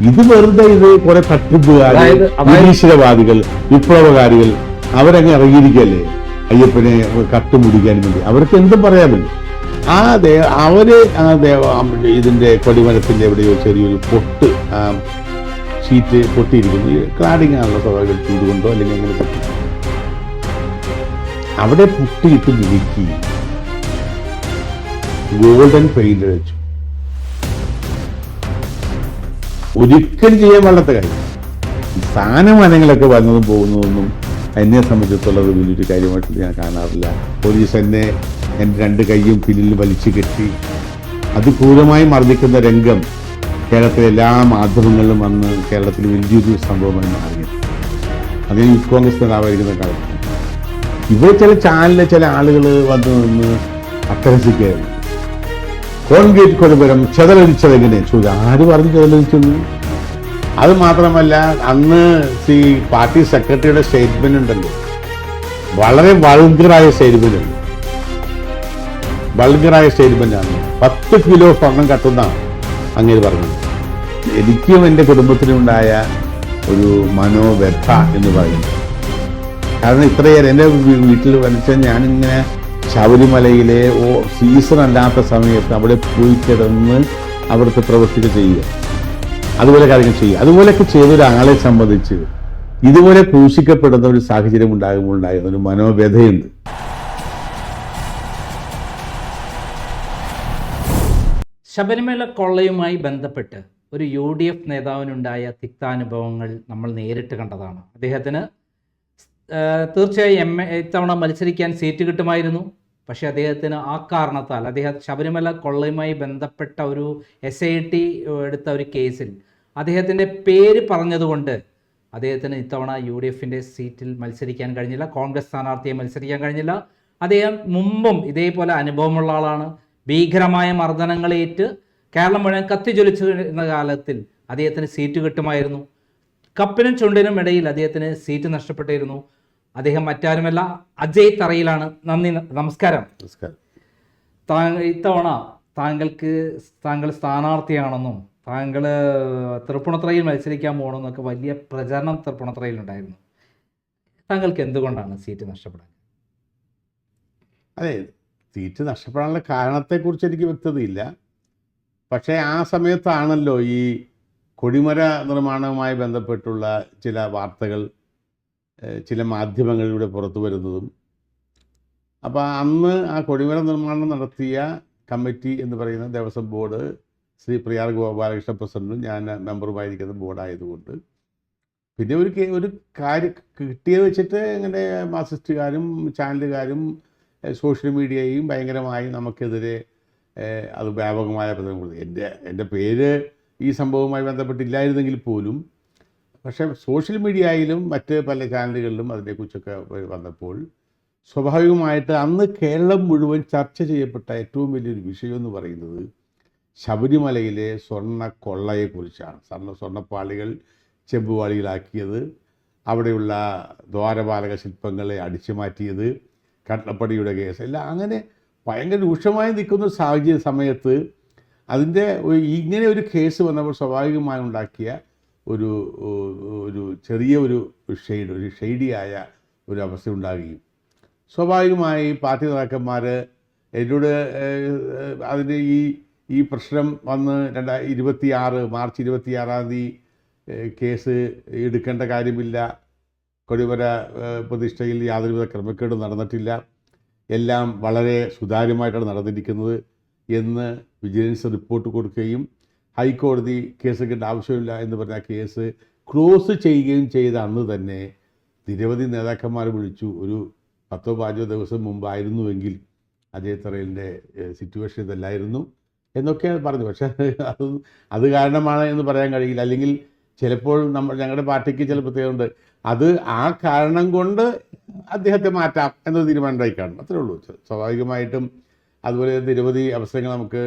ഇത് വെറുതെ ഇത് കുറെ തട്ടിപ്പുകാർ, നിരീശ്വരവാദികൾ, വിപ്ലവകാരികൾ അവരങ്ങ് ഇറങ്ങിയിരിക്കല്ലേ അയ്യപ്പനെ കട്ടുമുടിക്കാൻ വേണ്ടി. അവർക്ക് എന്തും പറയാമല്ലോ. അവര് ഇതിന്റെ കൊടിമരത്തിന്റെ എവിടെയോ ചെറിയൊരു പൊട്ട് ഷീറ്റ് പൊട്ടിയിരിക്കുന്നു. ഈ ക്ലാഡിങ് ആണല്ലോ സ്വാഭാവിക ചൂട് കൊണ്ടോ അല്ലെങ്കിൽ അങ്ങനെ പൊട്ടി. അവിടെ പൊട്ടിയിട്ട് മിനുക്കി ഗോൾഡൻ പെയിന്റ് വെച്ചു. ഒരിക്കലും ചെയ്യാൻ പാടാത്ത കാര്യം. സ്ഥാനമാനങ്ങളൊക്കെ വന്നതും പോകുന്നതൊന്നും എന്നെ സംബന്ധിച്ചിടത്തോളം വലിയൊരു കാര്യമായിട്ട് ഞാൻ കാണാറില്ല. പോലീസ് എന്നെ എൻ്റെ 2 കൈയും പിന്നിൽ വലിച്ചു കെട്ടി അതിക്രൂരമായി മർദ്ദിക്കുന്ന രംഗം കേരളത്തിലെ എല്ലാ മാധ്യമങ്ങളിലും വന്ന് കേരളത്തിൽ വലിയൊരു സംഭവമായി മാറിയത്. അതിന് യൂത്ത് കോൺഗ്രസ് നേതാവായിരിക്കുന്ന കാലത്ത് ഇവിടെ ചില ചാനലിലെ ചില ആളുകൾ വന്ന് നിന്ന് അട്ടഹസിക്കുകയായിരുന്നു. കോൺഗ്രേറ്റ് കൊലപരം ചെതലരിച്ചതെങ്ങനെ ചോദിച്ചു. ആര് പറഞ്ഞു ചെതലരിച്ചെന്ന്? അത് മാത്രമല്ല, അന്ന് പാർട്ടി സെക്രട്ടറിയുടെ സ്റ്റേറ്റ്മെന്റ് ഉണ്ടല്ലോ, വളരെ വൾഗറായ സ്റ്റേറ്റ്മെന്റ് ഉണ്ട്. വൾഗറായ സ്റ്റേറ്റ്മെന്റ് ആണ്. 10 കിലോ സ്വർണം കട്ടുന്നാണ് അങ്ങനെ പറഞ്ഞത്. എനിക്കും എൻ്റെ കുടുംബത്തിനുണ്ടായ ഒരു മനോവ്യഥ എന്ന് പറയുന്നത്. കാരണം ഇത്രയേറെ എൻ്റെ വീട്ടിൽ വലിച്ച ഞാനിങ്ങനെ ശബരിമലയിലെ സീസൺ അല്ലാത്ത സമയത്ത് അവിടെ പോയി കിടന്ന് അവിടുത്തെ പ്രവൃത്തികൾ ചെയ്യുക, അതുപോലെ കാര്യങ്ങൾ ചെയ്യുക. അതുപോലെയൊക്കെ ചെയ്ത ഒരാളെ സംബന്ധിച്ച് ഇതുപോലെ ക്രൂശിക്കപ്പെടുന്ന ഒരു സാഹചര്യം ഉണ്ടാകുമ്പോൾ ഉണ്ടായിരുന്ന ഒരു മനോവ്യഥയുണ്ട്. ശബരിമല കൊള്ളയുമായി ബന്ധപ്പെട്ട് ഒരു UDF നേതാവിനുണ്ടായ തിക്താനുഭവങ്ങൾ നമ്മൾ നേരിട്ട് കണ്ടതാണ്. അദ്ദേഹത്തിന് തീർച്ചയായും ഇത്തവണ മത്സരിക്കാൻ സീറ്റ് കിട്ടുമായിരുന്നു. പക്ഷേ അദ്ദേഹത്തിന് ആ കാരണത്താൽ ശബരിമല കൊള്ളയുമായി ബന്ധപ്പെട്ട ഒരു SIT എടുത്ത ഒരു കേസിൽ അദ്ദേഹത്തിൻ്റെ പേര് പറഞ്ഞതുകൊണ്ട് അദ്ദേഹത്തിന് ഇത്തവണ UDFൻ്റെ സീറ്റിൽ മത്സരിക്കാൻ കഴിഞ്ഞില്ല. കോൺഗ്രസ് സ്ഥാനാർത്ഥിയെ മത്സരിക്കാൻ കഴിഞ്ഞില്ല. അദ്ദേഹം മുമ്പും ഇതേപോലെ അനുഭവമുള്ള ആളാണ്. ഭീകരമായ മർദ്ദനങ്ങളേറ്റ് കേരളം മുഴുവൻ കത്തിജ്വലിച്ചിരുന്ന കാലത്തിൽ അദ്ദേഹത്തിന് സീറ്റ് കിട്ടുമായിരുന്നു. കപ്പിനും ചുണ്ടിനും ഇടയിൽ അദ്ദേഹത്തിന് സീറ്റ് നഷ്ടപ്പെട്ടിരുന്നു. അദ്ദേഹം മറ്റാരുമല്ല, അജയ് തറയിലാണ്. നന്ദി, നമസ്കാരം. ഇത്തവണ താങ്കൾ സ്ഥാനാർത്ഥിയാണെന്നും താങ്കൾ തൃപ്പൂണിത്തുറയിൽ മത്സരിക്കാൻ പോകണമെന്നൊക്കെ വലിയ പ്രചരണം തൃപ്പൂണിത്തുറയിലുണ്ടായിരുന്നു. താങ്കൾക്ക് എന്തുകൊണ്ടാണ് സീറ്റ് നഷ്ടപ്പെടാൻ? അതെ, സീറ്റ് നഷ്ടപ്പെടാനുള്ള കാരണത്തെക്കുറിച്ച് എനിക്ക് വ്യക്തതയില്ല. പക്ഷേ ആ സമയത്താണല്ലോ ഈ കൊടിമര നിർമ്മാണവുമായി ബന്ധപ്പെട്ടുള്ള ചില വാർത്തകൾ ചില മാധ്യമങ്ങളിലൂടെ പുറത്തു വരുന്നതും. അപ്പോൾ അന്ന് ആ കൊടിമര നിർമ്മാണം നടത്തിയ കമ്മിറ്റി എന്ന് പറയുന്ന ദേവസ്വം ബോർഡ് ശ്രീ പ്രിയാർ ഗോപാലകൃഷ്ണ പ്രസിഡന്റും ഞാൻ മെമ്പറുമായിരിക്കുന്ന ബോർഡായതുകൊണ്ട് പിന്നെ ഒരു കാര്യം കിട്ടിയത് വെച്ചിട്ട് ഇങ്ങനെ മാർക്സിസ്റ്റുകാരും ചാനലുകാരും സോഷ്യൽ മീഡിയയും ഭയങ്കരമായി നമുക്കെതിരെ അത് വ്യാപകമായ പ്രചരണം കൊടുത്തു. എൻ്റെ പേര് ഈ സംഭവവുമായി ബന്ധപ്പെട്ടില്ലായിരുന്നെങ്കിൽ പോലും പക്ഷേ സോഷ്യൽ മീഡിയയിലും മറ്റ് പല ചാനലുകളിലും അതിനെക്കുറിച്ചൊക്കെ വന്നപ്പോൾ സ്വാഭാവികമായിട്ട് അന്ന് കേരളം മുഴുവൻ ചർച്ച ചെയ്യപ്പെട്ട ഏറ്റവും വലിയൊരു വിഷയം എന്ന് പറയുന്നത് ശബരിമലയിലെ സ്വർണ്ണ കൊള്ളയെക്കുറിച്ചാണ്. സ്വർണ്ണപ്പാളികൾ ചെമ്പുപാളികളാക്കിയത്, അവിടെയുള്ള ദ്വാരപാലക ശില്പങ്ങളെ അടിച്ചു മാറ്റിയത്, കട്ടപ്പടിയുടെ കേസ് എല്ലാം അങ്ങനെ ഭയങ്കര രൂക്ഷമായി നിൽക്കുന്ന സാഹചര്യ സമയത്ത് അതിൻ്റെ ഇങ്ങനെ ഒരു കേസ് വന്നപ്പോൾ സ്വാഭാവികമായി ഉണ്ടാക്കിയ ഒരു ചെറിയ ഒരു ഷെയ്ഡിയായ ഒരു അവസ്ഥ ഉണ്ടാകുകയും സ്വാഭാവികമായി പാർട്ടി നേതാക്കന്മാർ എന്നോട് അതിന് ഈ പ്രശ്നം വന്ന് 2026 മാർച്ച് 26-ാം തീയതി കേസ് എടുക്കേണ്ട കാര്യമില്ല, കൊടിമര പ്രതിഷ്ഠയിൽ യാതൊരുവിധ ക്രമക്കേടും നടന്നിട്ടില്ല, എല്ലാം വളരെ സുതാര്യമായിട്ടാണ് നടന്നിരിക്കുന്നത് എന്ന് വിജിലൻസ് റിപ്പോർട്ട് കൊടുക്കുകയും ഹൈക്കോടതി കേസ് എടുക്കേണ്ട ആവശ്യമില്ല എന്ന് പറഞ്ഞ കേസ് ക്ലോസ് ചെയ്യുകയും ചെയ്ത അന്ന് തന്നെ നിരവധി നേതാക്കന്മാർ വിളിച്ചു. ഒരു 10-15 ദിവസം മുമ്പായിരുന്നുവെങ്കിൽ അജയ് തറയിലിൻ്റെ സിറ്റുവേഷൻ ഇതല്ലായിരുന്നു എന്നൊക്കെ പറഞ്ഞു. പക്ഷേ അത് കാരണമാണ് എന്ന് പറയാൻ കഴിയില്ല. അല്ലെങ്കിൽ ചിലപ്പോൾ ഞങ്ങളുടെ പാർട്ടിക്ക് ചില പ്രത്യേകതയുണ്ട്, അത് ആ കാരണം കൊണ്ട് അദ്ദേഹത്തെ മാറ്റാം എന്നൊരു തീരുമാനമായി കാണും, അത്രേ ഉള്ളൂ. സ്വാഭാവികമായിട്ടും അതുപോലെ നിരവധി അവസരങ്ങൾ നമുക്ക്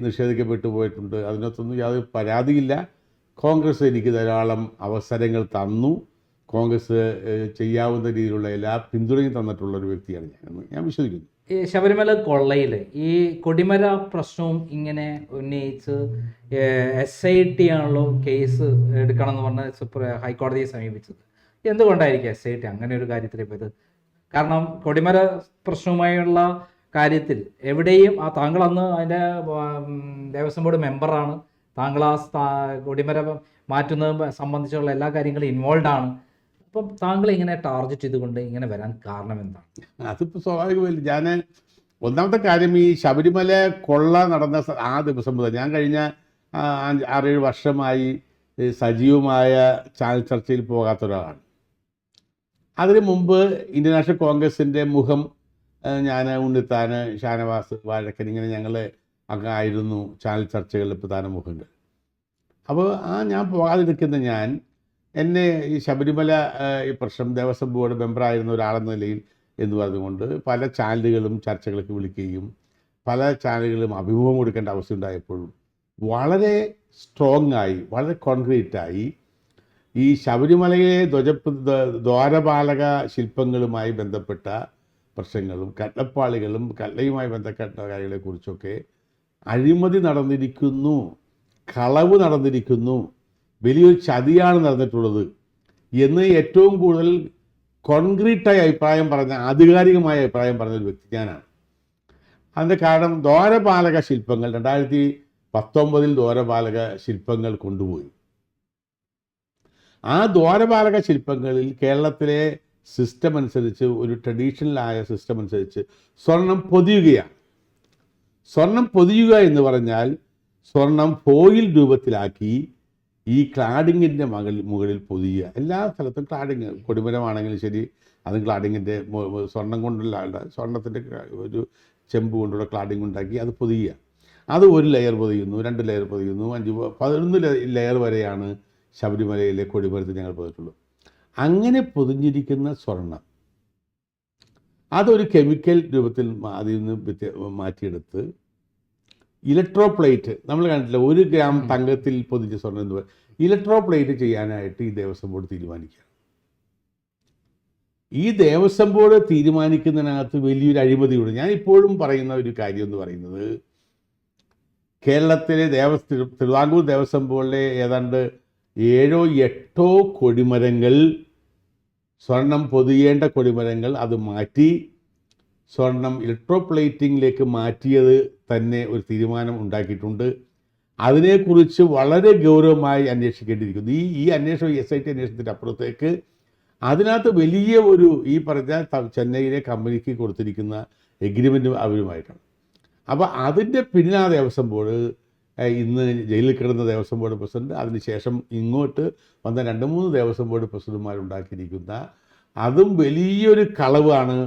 നിഷേധിക്കപ്പെട്ടു പോയിട്ടുണ്ട്. അതിനകത്തൊന്നും യാതൊരു പരാതിയില്ല. കോൺഗ്രസ് എനിക്ക് ധാരാളം അവസരങ്ങൾ തന്നു. കോൺഗ്രസ് ചെയ്യാവുന്ന രീതിയിലുള്ള എല്ലാ പിന്തുണയും തന്നിട്ടുള്ള ഒരു വ്യക്തിയാണ് ഞാൻ വിശ്വസിക്കുന്നു. ഈ ശബരിമല കൊള്ളയിൽ ഈ കൊടിമര പ്രശ്നവും ഇങ്ങനെ ഉന്നയിച്ച് SIT ആണല്ലോ കേസ് എടുക്കണം എന്ന് പറഞ്ഞ് ഹൈക്കോടതിയെ സമീപിച്ചത്. എന്തുകൊണ്ടായിരിക്കും SIT അങ്ങനെ ഒരു കാര്യത്തിൽ പോയത്? കാരണം കൊടിമര പ്രശ്നവുമായുള്ള കാര്യത്തിൽ എവിടെയും താങ്കൾ അന്ന് അതിൻ്റെ ദേവസ്വം ബോർഡ് മെമ്പറാണ്, താങ്കൾ കൊടിമര മാറ്റുന്നത് സംബന്ധിച്ചുള്ള എല്ലാ കാര്യങ്ങളും ഇൻവോൾവ് ആണ്. അപ്പം താങ്കൾ ഇങ്ങനെ ടാർഗറ്റ് ചെയ്തുകൊണ്ട് ഇങ്ങനെ വരാൻ കാരണം എന്താണ്? അതിപ്പോൾ സ്വാഭാവികമല്ല. ഞാൻ ഒന്നാമത്തെ കാര്യം, ഈ ശബരിമല കൊള്ള നടന്ന ആ ദിവസം മുതൽ ഞാൻ കഴിഞ്ഞ 6-7 വർഷമായി സജീവമായ ചാനൽ ചർച്ചയിൽ പോകാത്ത ഒരാളാണ്. അതിനു മുമ്പ് ഇന്ത്യൻ നാഷണൽ കോൺഗ്രസിൻ്റെ മുഖം ഞാൻ, ഉണ്ണിത്താൻ, ഷാനവാസ്, വാഴക്കൻ, ഇങ്ങനെ ഞങ്ങൾ അങ്ങ് ആയിരുന്നു ചാനൽ ചർച്ചകളിൽ പ്രധാന മുഖങ്ങൾ. അപ്പോൾ ഞാൻ പോകാതിരിക്കുന്ന ഞാൻ, എന്നെ ഈ ശബരിമല ഈ പ്രശ്നം ദേവസ്വം ബോർഡ് മെമ്പറായിരുന്ന ഒരാളെന്ന നിലയിൽ എന്ന് പറഞ്ഞുകൊണ്ട് പല ചാനലുകളും ചർച്ചകൾക്ക് വിളിക്കുകയും പല ചാനലുകളും അഭിമുഖം കൊടുക്കേണ്ട അവസ്ഥ ഉണ്ടായപ്പോഴും വളരെ സ്ട്രോങ് ആയി, വളരെ കോൺക്രീറ്റായി ഈ ശബരിമലയിലെ ദ്വാരപാലക ശില്പങ്ങളുമായി ബന്ധപ്പെട്ട പ്രശ്നങ്ങളും കട്ടപ്പാളികളും കള്ളയുമായി ബന്ധപ്പെട്ട കാര്യങ്ങളെക്കുറിച്ചൊക്കെ അഴിമതി നടന്നിരിക്കുന്നു, കളവ് നടന്നിരിക്കുന്നു, വലിയൊരു ചതിയാണ് നടന്നിട്ടുള്ളത് എന്ന് ഏറ്റവും കൂടുതൽ കോൺക്രീറ്റായ അഭിപ്രായം പറഞ്ഞ, ആധികാരികമായ അഭിപ്രായം പറഞ്ഞൊരു വ്യക്തി ഞാനാണ്. അതിൻ്റെ കാരണം, ദ്വാരപാലക ശില്പങ്ങൾ 2019 ദ്വാരപാലക ശില്പങ്ങൾ കൊണ്ടുപോയി. ആ ദ്വാരപാലക ശില്പങ്ങളിൽ കേരളത്തിലെ സിസ്റ്റം അനുസരിച്ച്, ഒരു ട്രഡീഷണലായ സിസ്റ്റം അനുസരിച്ച് സ്വർണം പൊതിയുകയാണ്. സ്വർണം പൊതിയുക എന്ന് പറഞ്ഞാൽ സ്വർണം ഫോയിൽ രൂപത്തിലാക്കി ഈ ക്ലാഡിങ്ങിൻ്റെ മുകളിൽ പൊതിയുക. എല്ലാ സ്ഥലത്തും ക്ലാഡിങ്, കൊടിമരമാണെങ്കിലും ശരി, അതും ക്ലാഡിങ്ങിൻ്റെ സ്വർണം കൊണ്ടുള്ള സ്വർണത്തിൻ്റെ ഒരു ചെമ്പ് കൊണ്ടുള്ള ക്ലാഡിങ് ഉണ്ടാക്കി അത് പൊതിയുക. അത് 1 ലെയർ പൊതിയുന്നു, 2 ലെയർ പൊതിയുന്നു, 5, 11 ലെയർ വരെയാണ് ശബരിമലയിലെ കൊടിമരത്തിൽ ഞങ്ങൾ പൊതിയിട്ടുള്ളൂ. അങ്ങനെ പൊതിഞ്ഞിരിക്കുന്ന സ്വർണം അതൊരു കെമിക്കൽ രൂപത്തിൽ അതിൽ നിന്ന് മാറ്റിയെടുത്ത് ഇലക്ട്രോപ്ലേറ്റ്, നമ്മൾ കണ്ടിട്ടില്ല 1 ഗ്രാം തങ്കത്തിൽ പൊതിഞ്ഞ സ്വർണ്ണം എന്ന് പറയും, ഇലക്ട്രോപ്ലേറ്റ് ചെയ്യാനായിട്ട് ഈ ദേവസ്വം ബോർഡ് തീരുമാനിക്കുക. ഈ ദേവസ്വം ബോർഡ് തീരുമാനിക്കുന്നതിനകത്ത് വലിയൊരു അഴിമതിയുണ്ട്. ഞാൻ ഇപ്പോഴും പറയുന്ന ഒരു കാര്യം എന്ന് പറയുന്നത്, കേരളത്തിലെ തിരുവിതാംകൂർ ദേവസ്വം ബോർഡിലെ ഏതാണ്ട് 7-8 കൊടിമരങ്ങൾ, സ്വർണം പൊതിയേണ്ട കൊടിമരങ്ങൾ അത് മാറ്റി സ്വർണം ഇലക്ട്രോപ്ലേറ്റിങ്ങിലേക്ക് മാറ്റിയത് തന്നെ ഒരു തീരുമാനം ഉണ്ടാക്കിയിട്ടുണ്ട്. അതിനെക്കുറിച്ച് വളരെ ഗൗരവമായി അന്വേഷിക്കേണ്ടിയിരിക്കുന്നു. ഈ അന്വേഷണം SIT അന്വേഷണത്തിൻ്റെ അപ്പുറത്തേക്ക് അതിനകത്ത് വലിയ ഒരു, ഈ പറഞ്ഞ ചെന്നൈയിലെ കമ്പനിക്ക് കൊടുത്തിരിക്കുന്ന എഗ്രിമെൻ്റ് അവരുമായിട്ടാണ്. അപ്പോൾ അതിൻ്റെ പിന്നിൽ ആ ദേവസ്വം ബോർഡ്, ഇന്ന് ജയിലിൽ കിടന്ന ദേവസ്വം ബോർഡ് പ്രസിഡന്റ്, അതിനുശേഷം ഇങ്ങോട്ട് വന്ന 2-3 ദേവസ്വം ബോർഡ് പ്രസിഡന്റുമാരുണ്ടാക്കിയിരിക്കുന്ന അതും വലിയൊരു കളവാണ്,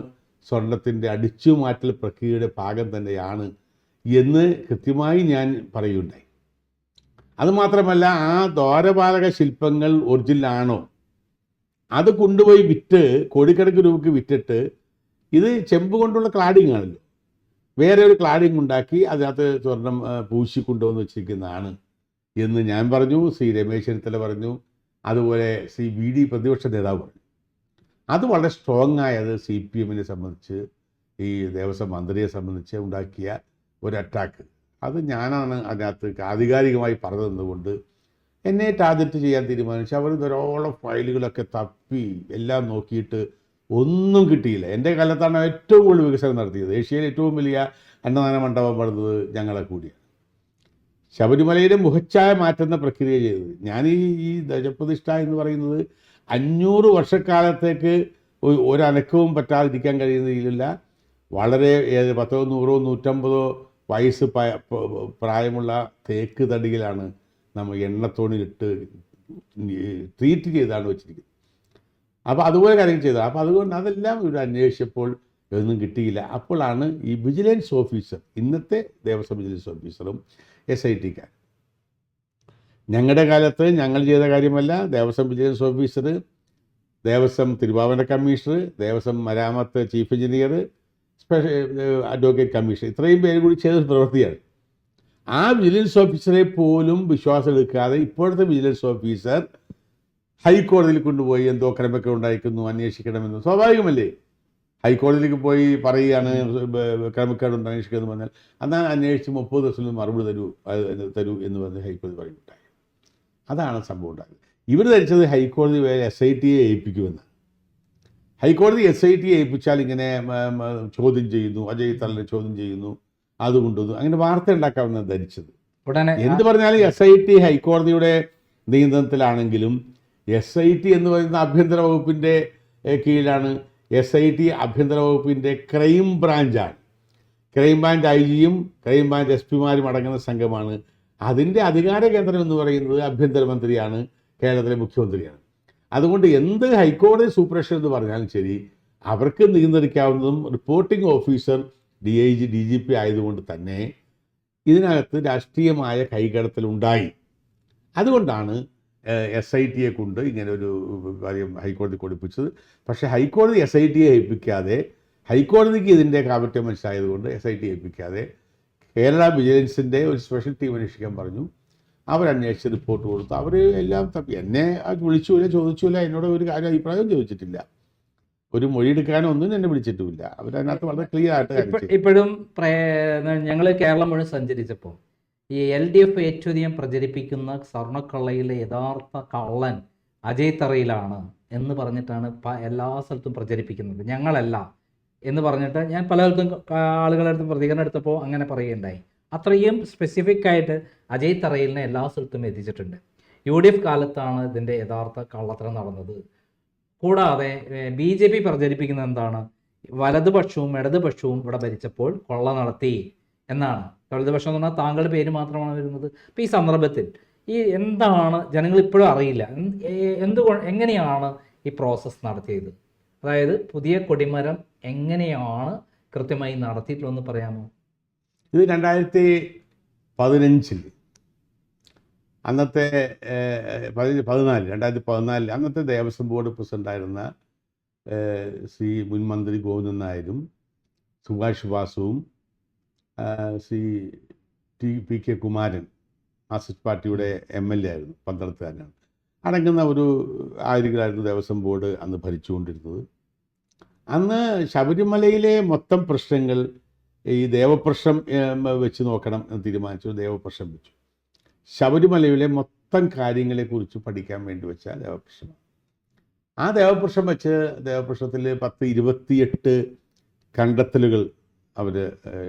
സ്വർണത്തിൻ്റെ അടിച്ചുമാറ്റൽ പ്രക്രിയയുടെ ഭാഗം തന്നെയാണ് എന്ന് കൃത്യമായി ഞാൻ പറയുകയുണ്ടായി. അതുമാത്രമല്ല, ആ ദ്വാരപാലക ശില്പങ്ങൾ ഒറിജിനലാണോ, അത് കൊണ്ടുപോയി വിറ്റ് കോടിക്കണക്കിന് രൂപയ്ക്ക് വിറ്റിട്ട്, ഇത് ചെമ്പ് കൊണ്ടുള്ള ക്ലാഡിംഗ് ആണല്ലോ, വേറെ ഒരു ക്ലാഡിംഗ് ഉണ്ടാക്കി അതിനകത്ത് സ്വർണം പൂശി കൊണ്ടുവന്ന് വെച്ചിരിക്കുന്നതാണ് എന്ന് ഞാൻ പറഞ്ഞു, രമേശ് ചെന്നിത്തല പറഞ്ഞു, അതുപോലെ VD പ്രതിപക്ഷ നേതാവ് പറഞ്ഞു. അത് വളരെ സ്ട്രോങ് ആയത് CPM-നെ സംബന്ധിച്ച്, ഈ ദേവസ്വം മന്ത്രിയെ സംബന്ധിച്ച് ഉണ്ടാക്കിയ ഒരു അറ്റാക്ക്. അത് ഞാനാണ് അതിനകത്ത് ആധികാരികമായി പറഞ്ഞതുകൊണ്ട് എന്നെ ടാർഗറ്റ് ചെയ്യാൻ തീരുമാനിച്ചു. അവർ ധാരാളം ഫയലുകളൊക്കെ തപ്പി എല്ലാം നോക്കിയിട്ട് ഒന്നും കിട്ടിയില്ല. എൻ്റെ കാലത്താണ് ഏറ്റവും കൂടുതൽ വികസനം നടത്തിയത്. ഏഷ്യയിലെ ഏറ്റവും വലിയ അന്നദാന മണ്ഡപം പണിതത് ഞങ്ങളെ കൂടിയാണ്. ശബരിമലയുടെ മുഖച്ഛായ മാറ്റുന്ന പ്രക്രിയ ചെയ്തത് ഞാൻ. ഈ ധ്വജപ്രതിഷ്ഠ എന്ന് പറയുന്നത് 500 വർഷക്കാലത്തേക്ക് ഒരനക്കവും പറ്റാതിരിക്കാൻ കഴിയുന്ന രീതിയിലുള്ള വളരെ 10, 100, 150 വയസ്സ് പ്രായമുള്ള തേക്ക് തടിയിലാണ് നമ്മൾ എണ്ണത്തോണിലിട്ട് ട്രീറ്റ് ചെയ്താണ് വെച്ചിരിക്കുന്നത്. അപ്പോൾ അതുപോലെ കാര്യങ്ങൾ ചെയ്തത്. അപ്പോൾ അതുകൊണ്ട് അതെല്ലാം ഇവിടെ അന്വേഷിച്ചപ്പോൾ ഒന്നും കിട്ടിയില്ല. അപ്പോഴാണ് ഈ വിജിലൻസ് ഓഫീസർ, ഇന്നത്തെ ദേവസ്വം വിജിലൻസ് ഓഫീസറും SIT-ക്കാർ, ഞങ്ങളുടെ കാലത്ത് ഞങ്ങൾ ചെയ്ത കാര്യമല്ല, ദേവസ്വം വിജിലൻസ് ഓഫീസർ, ദേവസ്വം തിരുവാഭരണ കമ്മീഷണർ, ദേവസ്വം മരാമത്ത് ചീഫ് എഞ്ചിനീയർ, അഡ്വക്കേറ്റ് കമ്മീഷണർ, ഇത്രയും പേര് കൂടി ചെയ്ത പ്രവൃത്തിയാണ്. ആ വിജിലൻസ് ഓഫീസറെ പോലും വിശ്വാസം എടുക്കാതെ ഇപ്പോഴത്തെ വിജിലൻസ് ഓഫീസർ ഹൈക്കോടതിയിൽ കൊണ്ടുപോയി എന്തോ ക്രമക്കേട് ഉണ്ടായിരിക്കുന്നു, അന്വേഷിക്കണമെന്ന്. സ്വാഭാവികമല്ലേ? ഹൈക്കോടതിയിലേക്ക് പോയി പറയുകയാണ് ക്രമക്കേടുണ്ട് അന്വേഷിക്കുക എന്ന് പറഞ്ഞാൽ എന്നാൽ അന്വേഷിച്ച് 30 ദിവസത്തിൽ മറുപടി തരൂ എന്ന് പറഞ്ഞ് ഹൈക്കോടതി പറയുന്നുണ്ടായി. അതാണ് സംഭവം ഉണ്ടായത്. ഇവർ ധരിച്ചത് ഹൈക്കോടതി വേറെ SITയെ ഏൽപ്പിക്കുമെന്ന്. ഹൈക്കോടതി SITയെ ഏൽപ്പിച്ചാൽ ഇങ്ങനെ ചോദ്യം ചെയ്യുന്നു, അജയ് തള്ളിനെ ചോദ്യം ചെയ്യുന്നു, അതുകൊണ്ടൊന്നും അങ്ങനെ വാർത്ത ഉണ്ടാക്കാമെന്നാണ് ധരിച്ചത്. ഉടനെ എന്ത് പറഞ്ഞാലും SIT ഹൈക്കോടതിയുടെ നിയന്ത്രണത്തിലാണെങ്കിലും SIT എന്ന് പറയുന്ന ആഭ്യന്തര വകുപ്പിൻ്റെ കീഴിലാണ്. SIT ആഭ്യന്തര വകുപ്പിൻ്റെ ക്രൈം ബ്രാഞ്ചാണ്. ക്രൈം ബ്രാഞ്ച് IG-യും ക്രൈം ബ്രാഞ്ച് SP-മാരും അടങ്ങുന്ന സംഘമാണ്. അതിൻ്റെ അധികാര കേന്ദ്രം എന്ന് പറയുന്നത് ആഭ്യന്തരമന്ത്രിയാണ്, കേരളത്തിലെ മുഖ്യമന്ത്രിയാണ്. അതുകൊണ്ട് എന്ത് ഹൈക്കോടതി സൂപ്പർവിഷൻ എന്ന് പറഞ്ഞാലും ശരി, അവർക്ക് നിയന്ത്രിക്കാവുന്നതും റിപ്പോർട്ടിംഗ് ഓഫീസർ DIG DGP ആയതുകൊണ്ട് തന്നെ ഇതിനകത്ത് രാഷ്ട്രീയമായ കൈകടത്തലുണ്ടായി. അതുകൊണ്ടാണ് SITയെ കൊണ്ട് ഇങ്ങനെ ഒരു കാര്യം ഹൈക്കോടതി കൊടുപ്പിച്ചത്. പക്ഷേ ഹൈക്കോടതി SITയെ ഏൽപ്പിക്കാതെ, ഹൈക്കോടതിക്ക് ഇതിൻ്റെ കാപട്യം മനസ്സിലായതുകൊണ്ട് SIT ഏൽപ്പിക്കാതെ കേരള വിജിലൻസിൻ്റെ ഒരു സ്പെഷ്യൽ ടീം അന്വേഷിക്കാൻ പറഞ്ഞു. അവരന്വേഷിച്ച് റിപ്പോർട്ട് കൊടുത്തു. അവർ എല്ലാം തപ്പി. എന്നെ വിളിച്ചില്ല, ചോദിച്ചില്ല, എന്നോട് ഒരു കാര്യം അഭിപ്രായം ചോദിച്ചിട്ടില്ല, ഒരു മൊഴിയെടുക്കാനോ ഒന്നും എന്നെ വിളിച്ചിട്ടുമില്ല. അവരതിനകത്ത് വളരെ ക്ലിയർ ആയിട്ട് ഇപ്പോഴും ഞങ്ങൾ കേരളം മുഴുവൻ സഞ്ചരിച്ചപ്പോൾ ഈ LDF ഏറ്റവും അധികം പ്രചരിപ്പിക്കുന്ന സ്വർണ്ണക്കൊള്ളയിലെ യഥാർത്ഥ കള്ളൻ അജയ് തറയിലാണ് എന്ന് പറഞ്ഞിട്ടാണ് എല്ലാ സ്ഥലത്തും പ്രചരിപ്പിക്കുന്നത്. ഞങ്ങളല്ല എന്ന് പറഞ്ഞിട്ട് ഞാൻ പലർക്കും ആളുകളുടെ അടുത്ത് പ്രതികരണം എടുത്തപ്പോൾ അങ്ങനെ പറയുകയുണ്ടായി. അത്രയും സ്പെസിഫിക് ആയിട്ട് അജയ് തറയിലിനെ എല്ലാ സ്ഥലത്തും എത്തിച്ചിട്ടുണ്ട്. UDF കാലത്താണ് ഇതിൻ്റെ യഥാർത്ഥ കള്ളത്തരം നടന്നത്. കൂടാതെ BJP പ്രചരിപ്പിക്കുന്നത് എന്താണ്? വലതുപക്ഷവും ഇടതുപക്ഷവും ഇവിടെ ഭരിച്ചപ്പോൾ കൊള്ള നടത്തി എന്നാണ്. വലതുപക്ഷം എന്ന് പറഞ്ഞാൽ താങ്കളുടെ പേര് മാത്രമാണ് വരുന്നത്. അപ്പോൾ ഈ സന്ദർഭത്തിൽ ഈ എന്താണ് ജനങ്ങൾ ഇപ്പോഴും അറിയില്ല, എങ്ങനെയാണ് ഈ പ്രോസസ്സ് നടത്തിയത്? അതായത് പുതിയ കൊടിമരം എങ്ങനെയാണ് കൃത്യമായി നടത്തിയിട്ടുള്ളതെന്ന് പറയാമോ? ഇത് 2015 അന്നത്തെ 2014 അന്നത്തെ ദേവസ്വം ബോർഡ് പ്രസിഡൻ്റായിരുന്ന ശ്രീ മുൻ മന്ത്രി ഗോവിന്ദൻ നായരും സുഭാഷ് വാസുവും ശ്രീ PK കുമാരൻ മാർക്സിസ്റ്റ് പാർട്ടിയുടെ MLA ആയിരുന്നു, പന്തളത്തുകാരനാണ്, അടങ്ങുന്ന ഒരു ആയിരിക്കലായിരുന്നു ദേവസ്വം ബോർഡ് അന്ന് ഭരിച്ചുകൊണ്ടിരുന്നത്. അന്ന് ശബരിമലയിലെ മൊത്തം പ്രശ്നങ്ങൾ ഈ ദേവപ്രശ്നം വെച്ച് നോക്കണം എന്ന് തീരുമാനിച്ചു. ദേവപ്രശ്നം വെച്ചു. ശബരിമലയിലെ മൊത്തം കാര്യങ്ങളെക്കുറിച്ച് പഠിക്കാൻ വേണ്ടി വെച്ച ദേവപ്രശ്നമാണ്. ആ ദേവപ്രശ്നം വെച്ച് ദേവപ്രശ്നത്തിൽ 28 കണ്ടെത്തലുകൾ അവർ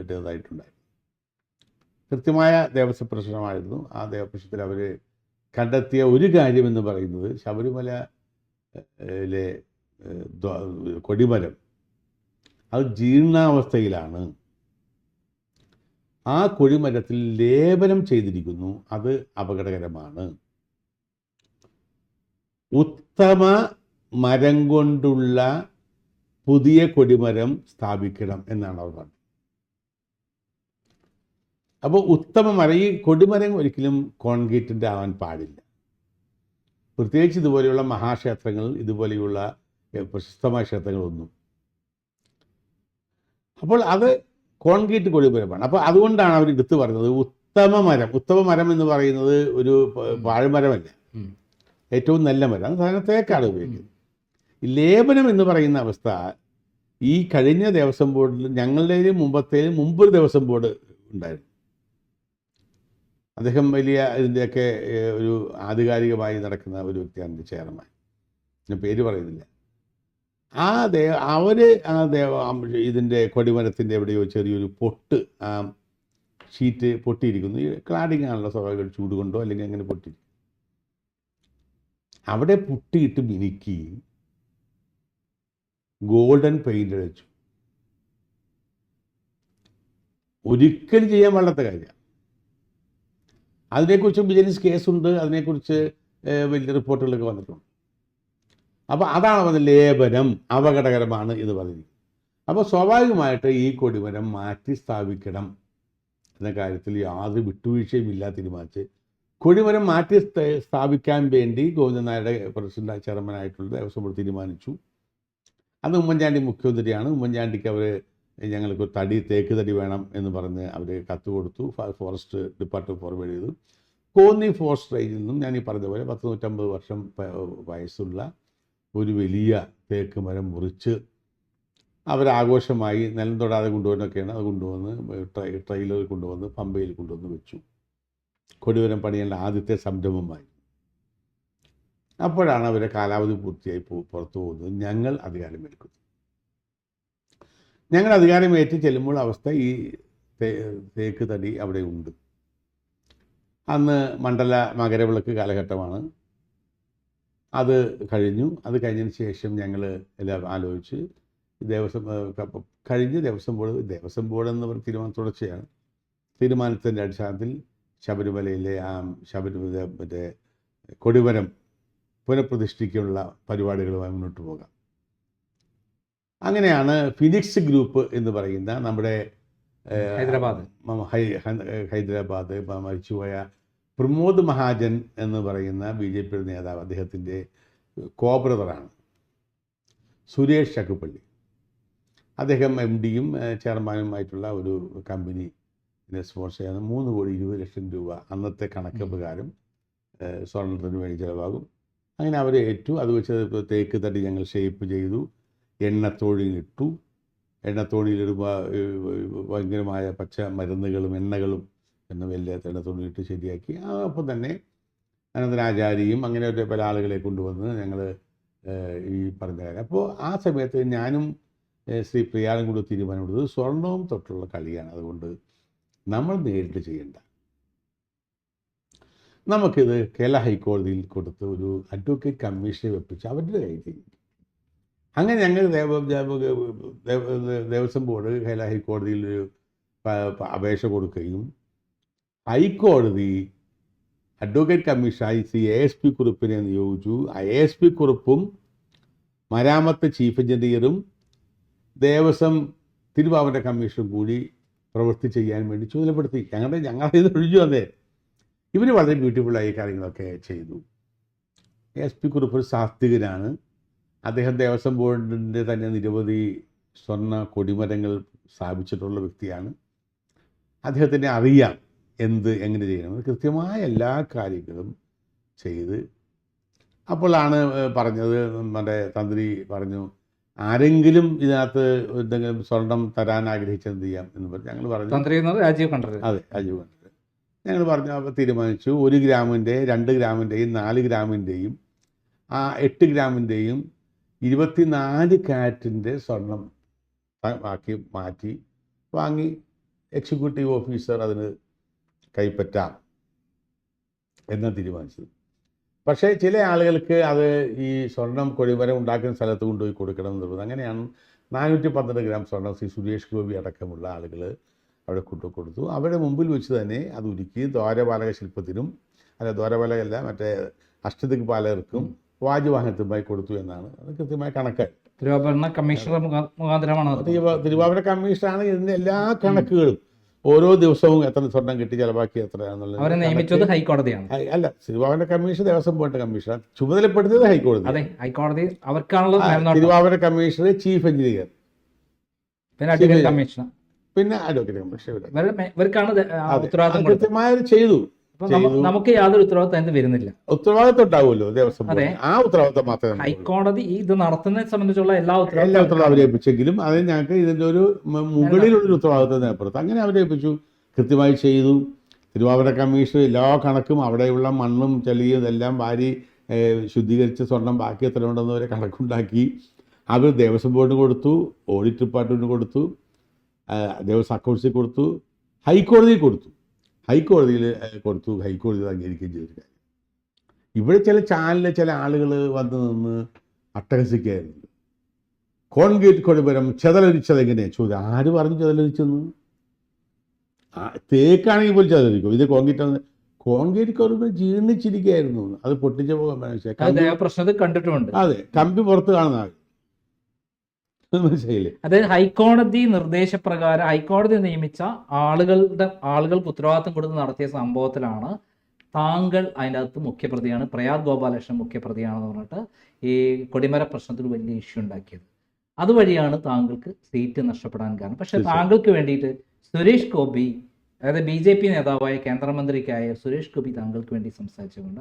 ഇട്ടതായിട്ടുണ്ടായിരുന്നു. കൃത്യമായ ദേവസ്വ പ്രശ്നമായിരുന്നു. ആ ദേവപ്രശ്നത്തിൽ അവർ കണ്ടെത്തിയ ഒരു കാര്യമെന്ന് പറയുന്നത് ശബരിമലയിലെ കൊടിമരം അത് ജീർണാവസ്ഥയിലാണ്. ആ കൊടിമരത്തിൽ ലേപനം ചെയ്തിരിക്കുന്നു, അത് അപകടകരമാണ്. ഉത്തമ മരം കൊണ്ടുള്ള പുതിയ കൊടിമരം സ്ഥാപിക്കണം എന്നാണ് അവർ പറഞ്ഞത്. അപ്പോൾ ഉത്തമ മരം, ഈ കൊടിമരം ഒരിക്കലും കോൺക്രീറ്റിൻ്റെ ആവാൻ പാടില്ല. പ്രത്യേകിച്ച് ഇതുപോലെയുള്ള മഹാക്ഷേത്രങ്ങൾ, ഇതുപോലെയുള്ള പ്രശസ്തമായ ക്ഷേത്രങ്ങളൊന്നും. അപ്പോൾ അത് കോൺക്രീറ്റ് കൊടിമരമാണ്. അപ്പോൾ അതുകൊണ്ടാണ് അവർ എടുത്തു പറയുന്നത് ഉത്തമ മരം എന്ന് പറയുന്നത് ഒരു വാഴമരമല്ല, ഏറ്റവും നല്ല മരം. അത് സാധാരണ തേക്കാണ് ഉപയോഗിക്കുന്നത്. ലേപനം എന്ന് പറയുന്ന അവസ്ഥ ഈ കഴിഞ്ഞ ദേവസ്വം ബോർഡിൽ, ഞങ്ങളുടെ മുമ്പൊരു ദേവസ്വം ബോർഡ് ഉണ്ടായിരുന്നു. അദ്ദേഹം വലിയ ഇതിൻ്റെയൊക്കെ ഒരു ആധികാരികമായി നടക്കുന്ന ഒരു വ്യക്തിയാണ് ചെയർമാൻ, ഞാൻ പേര് പറയുന്നില്ല. അവർ ഇതിൻ്റെ കൊടിമരത്തിൻ്റെ എവിടെയോ ചെറിയൊരു പൊട്ട്, ഷീറ്റ് പൊട്ടിയിരിക്കുന്നു. ഈ ക്ലാഡിങ് ആണല്ലോ സ്വാഭാവിക, ചൂട് കൊണ്ടോ അല്ലെങ്കിൽ അങ്ങനെ പൊട്ടിയിരിക്കും. അവിടെ പൊട്ടിയിട്ട് മിനുക്കി ഗോൾഡൻ പെയിൻ്റ് അടിച്ചു. ഒരിക്കലും ചെയ്യാൻ പാടാത്ത കാര്യം. അതിനെക്കുറിച്ച് വിജിലൻസ് കേസുണ്ട്, അതിനെക്കുറിച്ച് വലിയ റിപ്പോർട്ടുകളൊക്കെ വന്നിട്ടുണ്ട്. അപ്പോൾ അതാണ് പറഞ്ഞത് ലേപനം അപകടകരമാണ് എന്ന് പറഞ്ഞിരിക്കുന്നത്. അപ്പോൾ സ്വാഭാവികമായിട്ട് ഈ കൊടിമരം മാറ്റി സ്ഥാപിക്കണം എന്ന കാര്യത്തിൽ യാതൊരു വിട്ടുവീഴ്ചയും ഇല്ലാതെ തീരുമാനിച്ച് കൊടിമരം മാറ്റി സ്ഥാപിക്കാൻ വേണ്ടി ഗോവിന്ദൻ നായരുടെ പ്രസിഡന്റ് ചെയർമാനായിട്ടുള്ള ദേവസ്വം ബോർഡ് തീരുമാനിച്ചു. അന്ന് ഉമ്മൻചാണ്ടി മുഖ്യമന്ത്രിയാണ്. ഉമ്മൻചാണ്ടിക്ക് അവർ ഞങ്ങൾക്ക് തേക്ക് തടി വേണം എന്ന് പറഞ്ഞ് അവർ കത്ത് കൊടുത്തു. ഫോറസ്റ്റ് ഡിപ്പാർട്ട്മെൻറ്റ് ഫോർവേഡ് ചെയ്തു. കോന്നി ഫോറസ്റ്റ് റേഞ്ചിൽ നിന്നും ഞാൻ ഈ പറഞ്ഞ പോലെ 150 വർഷം വയസ്സുള്ള ഒരു വലിയ തേക്ക് മരം മുറിച്ച് അവരാഘോഷമായി നിലം തൊടാതെ കൊണ്ടുവന്നൊക്കെയാണ്. അത് കൊണ്ടുവന്ന് ട്രെയിലറിൽ കൊണ്ടുവന്ന് പമ്പയിൽ കൊണ്ടുവന്ന് വെച്ചു. കൊടിമരം പണിയേണ്ട ആദ്യത്തെ സംരംഭമായി. അപ്പോഴാണ് അവരെ കാലാവധി പൂർത്തിയായി പുറത്തു പോകുന്നത്. ഞങ്ങൾ അധികാരമേൽക്കുന്നു. ഞങ്ങൾ അധികാരമേറ്റ് ചെല്ലുമ്പോൾ അവസ്ഥ ഈ തേക്ക് തടി അവിടെ ഉണ്ട്. അന്ന് മണ്ഡല മകരവിളക്ക് കാലഘട്ടമാണ്. അത് കഴിഞ്ഞു. അത് കഴിഞ്ഞതിന് ശേഷം ഞങ്ങൾ എല്ലാം ആലോചിച്ച് ദേവസ്വം ബോർഡ് എന്ന് പറഞ്ഞ തുടർച്ചയാണ്. തീരുമാനത്തിൻ്റെ അടിസ്ഥാനത്തിൽ ശബരിമലയിലെ മറ്റേ കൊടിമരം പുനഃപ്രതിഷ്ഠിക്കാനുള്ള പരിപാടികളുമായി മുന്നോട്ട് പോകാം. അങ്ങനെയാണ് ഫിനിക്സ് ഗ്രൂപ്പ് എന്ന് പറയുന്ന നമ്മുടെ ഹൈദരാബാദ് മരിച്ചുപോയ പ്രമോദ് മഹാജൻ എന്ന് പറയുന്ന BJP നേതാവ്, അദ്ദേഹത്തിൻ്റെ കോബ്രദറാണ് സുരേഷ് ചക്കുപള്ളി. അദ്ദേഹം MDയും ചെയർമാനുമായിട്ടുള്ള ഒരു കമ്പനിനെ സ്പോൺസർ ചെയ്യുന്ന 3,20,00,000 രൂപ അന്നത്തെ കണക്ക് പ്രകാരം സ്വർണ്ണത്തിന് വേണ്ടി ചിലവാകും. അങ്ങനെ അവർ ഏറ്റു. അത് വെച്ച് തേക്ക് തടി ഞങ്ങൾ ഷേപ്പ് ചെയ്തു, എണ്ണത്തോണിയിലിട്ടു. എണ്ണത്തോണിയിലൊരു ഭയങ്കരമായ പച്ച മരുന്നുകളും എണ്ണകളും എന്ന വലിയ എണ്ണത്തോണിയിട്ട് ശരിയാക്കി. അപ്പം തന്നെ അനന്തരാചാരിയും അങ്ങനെ ഒരു പല ആളുകളെ കൊണ്ടുവന്ന് ഞങ്ങൾ ഈ പറഞ്ഞ കാര്യം. അപ്പോൾ ആ സമയത്ത് ഞാനും ശ്രീ പ്രിയാളും കൂടി തീരുമാനമെടുത്തത് സ്വർണവും തൊട്ടുള്ള കളിയാണ്. അതുകൊണ്ട് നമ്മൾ നേരിട്ട് ചെയ്യേണ്ട, നമുക്കിത് കേരള ഹൈക്കോടതിയിൽ കൊടുത്ത് ഒരു അഡ്വക്കേറ്റ് കമ്മീഷനെ വെപ്പിച്ച് അവരുടെ കയ്യിൽ ചെയ്യും. അങ്ങനെ ഞങ്ങൾ ദേവസ്വം ബോർഡ് കേരള ഹൈക്കോടതിയിൽ ഒരു അപേക്ഷ കൊടുക്കുകയും ഹൈക്കോടതി അഡ്വക്കേറ്റ് കമ്മീഷനായി ശ്രീ ASP കുറുപ്പിനെ നിയോഗിച്ചു. ASP കുറുപ്പും മരാമത്ത് ചീഫ് എഞ്ചിനീയറും ദേവസ്വം തിരുവാഭരണ കമ്മീഷനും കൂടി പ്രവൃത്തി ചെയ്യാൻ വേണ്ടി ചുമതലപ്പെടുത്തി. ഞങ്ങളുടെ ഇത് ഒഴിഞ്ഞു വന്നേ. ഇവർ വളരെ ബ്യൂട്ടിഫുള്ളായി കാര്യങ്ങളൊക്കെ ചെയ്തു. ASP കുറുപ്പ് ഒരു സാത്വികനാണ്. അദ്ദേഹം ദേവസ്വം ബോർഡിൻ്റെ തന്നെ നിരവധി സ്വർണ്ണ കൊടിമരങ്ങൾ സ്ഥാപിച്ചിട്ടുള്ള വ്യക്തിയാണ്. അദ്ദേഹത്തിന് അറിയാം എങ്ങനെ ചെയ്യണം. കൃത്യമായ എല്ലാ കാര്യങ്ങളും ചെയ്ത് അപ്പോഴാണ് പറഞ്ഞത്, നമ്മുടെ തന്ത്രി പറഞ്ഞു, ആരെങ്കിലും ഇതിനകത്ത് എന്തെങ്കിലും സ്വർണം തരാൻ ആഗ്രഹിച്ചെന്ത് ചെയ്യാം എന്ന് പറഞ്ഞു. ഞങ്ങൾ പറഞ്ഞു, രാജീവ് കണ്ടത്. അതെ, രാജീവ് കണ്ടത്. ഞങ്ങൾ പറഞ്ഞു, അപ്പോൾ തീരുമാനിച്ചു 1 ഗ്രാമിൻ്റെ 2 ഗ്രാമിൻ്റെയും 4 ഗ്രാമിൻ്റെയും 8 ഗ്രാമിൻ്റെയും 24 കാരറ്റിൻ്റെ സ്വർണം ആക്കി വാങ്ങി എക്സിക്യൂട്ടീവ് ഓഫീസർ അതിന് കൈപ്പറ്റാം എന്ന് തീരുമാനിച്ചത്. പക്ഷേ ചില ആളുകൾക്ക് അത് ഈ സ്വർണം കൊടിമരം ഉണ്ടാക്കുന്ന സ്ഥലത്ത് കൊണ്ടുപോയി കൊടുക്കണം എന്നുള്ളത്. അങ്ങനെയാണ് 412 ഗ്രാം സ്വർണം ശ്രീ സുരേഷ് ഗോപി അടക്കമുള്ള ആളുകൾ അവിടെ കൊടുത്തു. അവരുടെ മുമ്പിൽ വെച്ച് തന്നെ അത് ഉരുക്കി ദ്വാരപാലക ശില്പത്തിനും ദ്വാരപാലകല്ല മറ്റേ അഷ്ടദിക്പാലകർക്കും വാജുവാഹനത്തുമായി കൊടുത്തു എന്നാണ് അത് കൃത്യമായ കണക്ക്. തിരുവാഭരണ കമ്മീഷണർ മുഖാന്തരമാണ്. തിരുവാഭരണ കമ്മീഷനാണ് ഇതിൻ്റെ എല്ലാ കണക്കുകളും. ഓരോ ദിവസവും എത്ര സ്വർണം കിട്ടി, ചെലവാക്കി എത്രയാണെന്നുള്ളത് അവരെ നിയമിച്ചത് ഹൈക്കോടതിയാണ്. അല്ല, തിരുവാഭരണ കമ്മീഷൻ ദേവസ്വം ബോർഡിന്റെ കമ്മീഷനാണ്, ചുമതലപ്പെടുത്തിയത് ഹൈക്കോടതി. അതെ, ഹൈക്കോടതി അവർക്കാണല്ലോ. തിരുവാഭരണ കമ്മീഷണർ ചീഫ് എഞ്ചിനീയർ, പിന്നെ അഡ്വക്കേറ്റ് കമ്മീഷണർ, പിന്നെ അഡ്വക്കേറ്റ് കമ്മീഷണർ ഇവർക്കാണ് കൃത്യമായ ചെയ്തു. നമുക്ക് യാതൊരു ഉത്തരവാദിത്തം വരുന്നില്ല. ഉത്തരവാദിത്തം ഉണ്ടാവുമല്ലോ ദേവസ്വം ബോർഡ്. ആ ഉത്തരവാദിത്തം മാത്രമേ ഹൈക്കോടതി ഇത് നടത്തുന്നതിനെ സംബന്ധിച്ചുള്ള എല്ലാ ഉത്തരവാദിത്തം അവരേൽപ്പിച്ചെങ്കിലും അത് ഞങ്ങൾക്ക് ഇതിൻ്റെ ഒരു മുകളിലുള്ളൊരു ഉത്തരവാദിത്തം ഏർപ്പെടുത്തും. അങ്ങനെ അവരേൽപ്പിച്ചു, കൃത്യമായി ചെയ്തു. തിരുവാഭരണ കമ്മീഷൻ എല്ലാ കണക്കും അവിടെയുള്ള മണ്ണും ചെളിയും ഇതെല്ലാം വാരി ശുദ്ധീകരിച്ച സ്വർണം ബാക്കി എത്ര ഉണ്ടെന്ന് വരെ കണക്കുണ്ടാക്കി. അവർ ദേവസ്വം ബോർഡിന് കൊടുത്തു, ഓഡിറ്റ് ഡിപ്പാർട്ട്മെൻറ്റിന് കൊടുത്തു, ദേവസ്വം അക്കൗണ്ട്സിൽ കൊടുത്തു, ഹൈക്കോടതിയിൽ കൊടുത്തു. ഹൈക്കോടതി അംഗീകരിക്കുകയും ചെയ്തൊരു കാര്യം. ഇവിടെ ചില ചാനലിലെ ചില ആളുകൾ വന്ന് നിന്ന് അട്ടഹസിക്കായിരുന്നു. കോൺക്രീറ്റ് കൊടിമരം ചെതലരിച്ചത് എങ്ങനെയാണ് ചോദ്യം. ആര് പറഞ്ഞു ചെതലരിച്ചെന്ന്? തേക്കാണെങ്കിൽ പോലും ചെതലരിക്കും. ഇത് കോൺക്രീറ്റ് കൊടിമരം ജീർണിച്ചിരിക്കുകയായിരുന്നു. അത് പൊട്ടിച്ച പ്രശ്നത്തിൽ കണ്ടിട്ടുമുണ്ട്. അതെ, കമ്പി പുറത്ത് കാണുന്ന ആൾ. അതായത് ഹൈക്കോടതി നിർദ്ദേശപ്രകാരം ഹൈക്കോടതി നിയമിച്ച ആളുകൾക്ക് ഉത്തരവാദിത്തം കൊടുത്ത് നടത്തിയ സംഭവത്തിലാണ് താങ്കൾ അതിൻ്റെ അകത്ത് മുഖ്യപ്രതിയാണ്, പ്രയാഗ് ഗോപാലകൃഷ്ണൻ മുഖ്യപ്രതിയാണെന്ന് പറഞ്ഞിട്ട് ഈ കൊടിമര പ്രശ്നത്തിൽ വലിയ ഇഷ്യൂ ഉണ്ടാക്കിയത്. അതുവഴിയാണ് താങ്കൾക്ക് സീറ്റ് നഷ്ടപ്പെടാൻ കാരണം. പക്ഷെ താങ്കൾക്ക് വേണ്ടിയിട്ട് സുരേഷ് ഗോപി അതായത് BJP നേതാവായ കേന്ദ്രമന്ത്രിക്കായ സുരേഷ് ഗോപി താങ്കൾക്ക് വേണ്ടി സംസാരിച്ചുകൊണ്ട്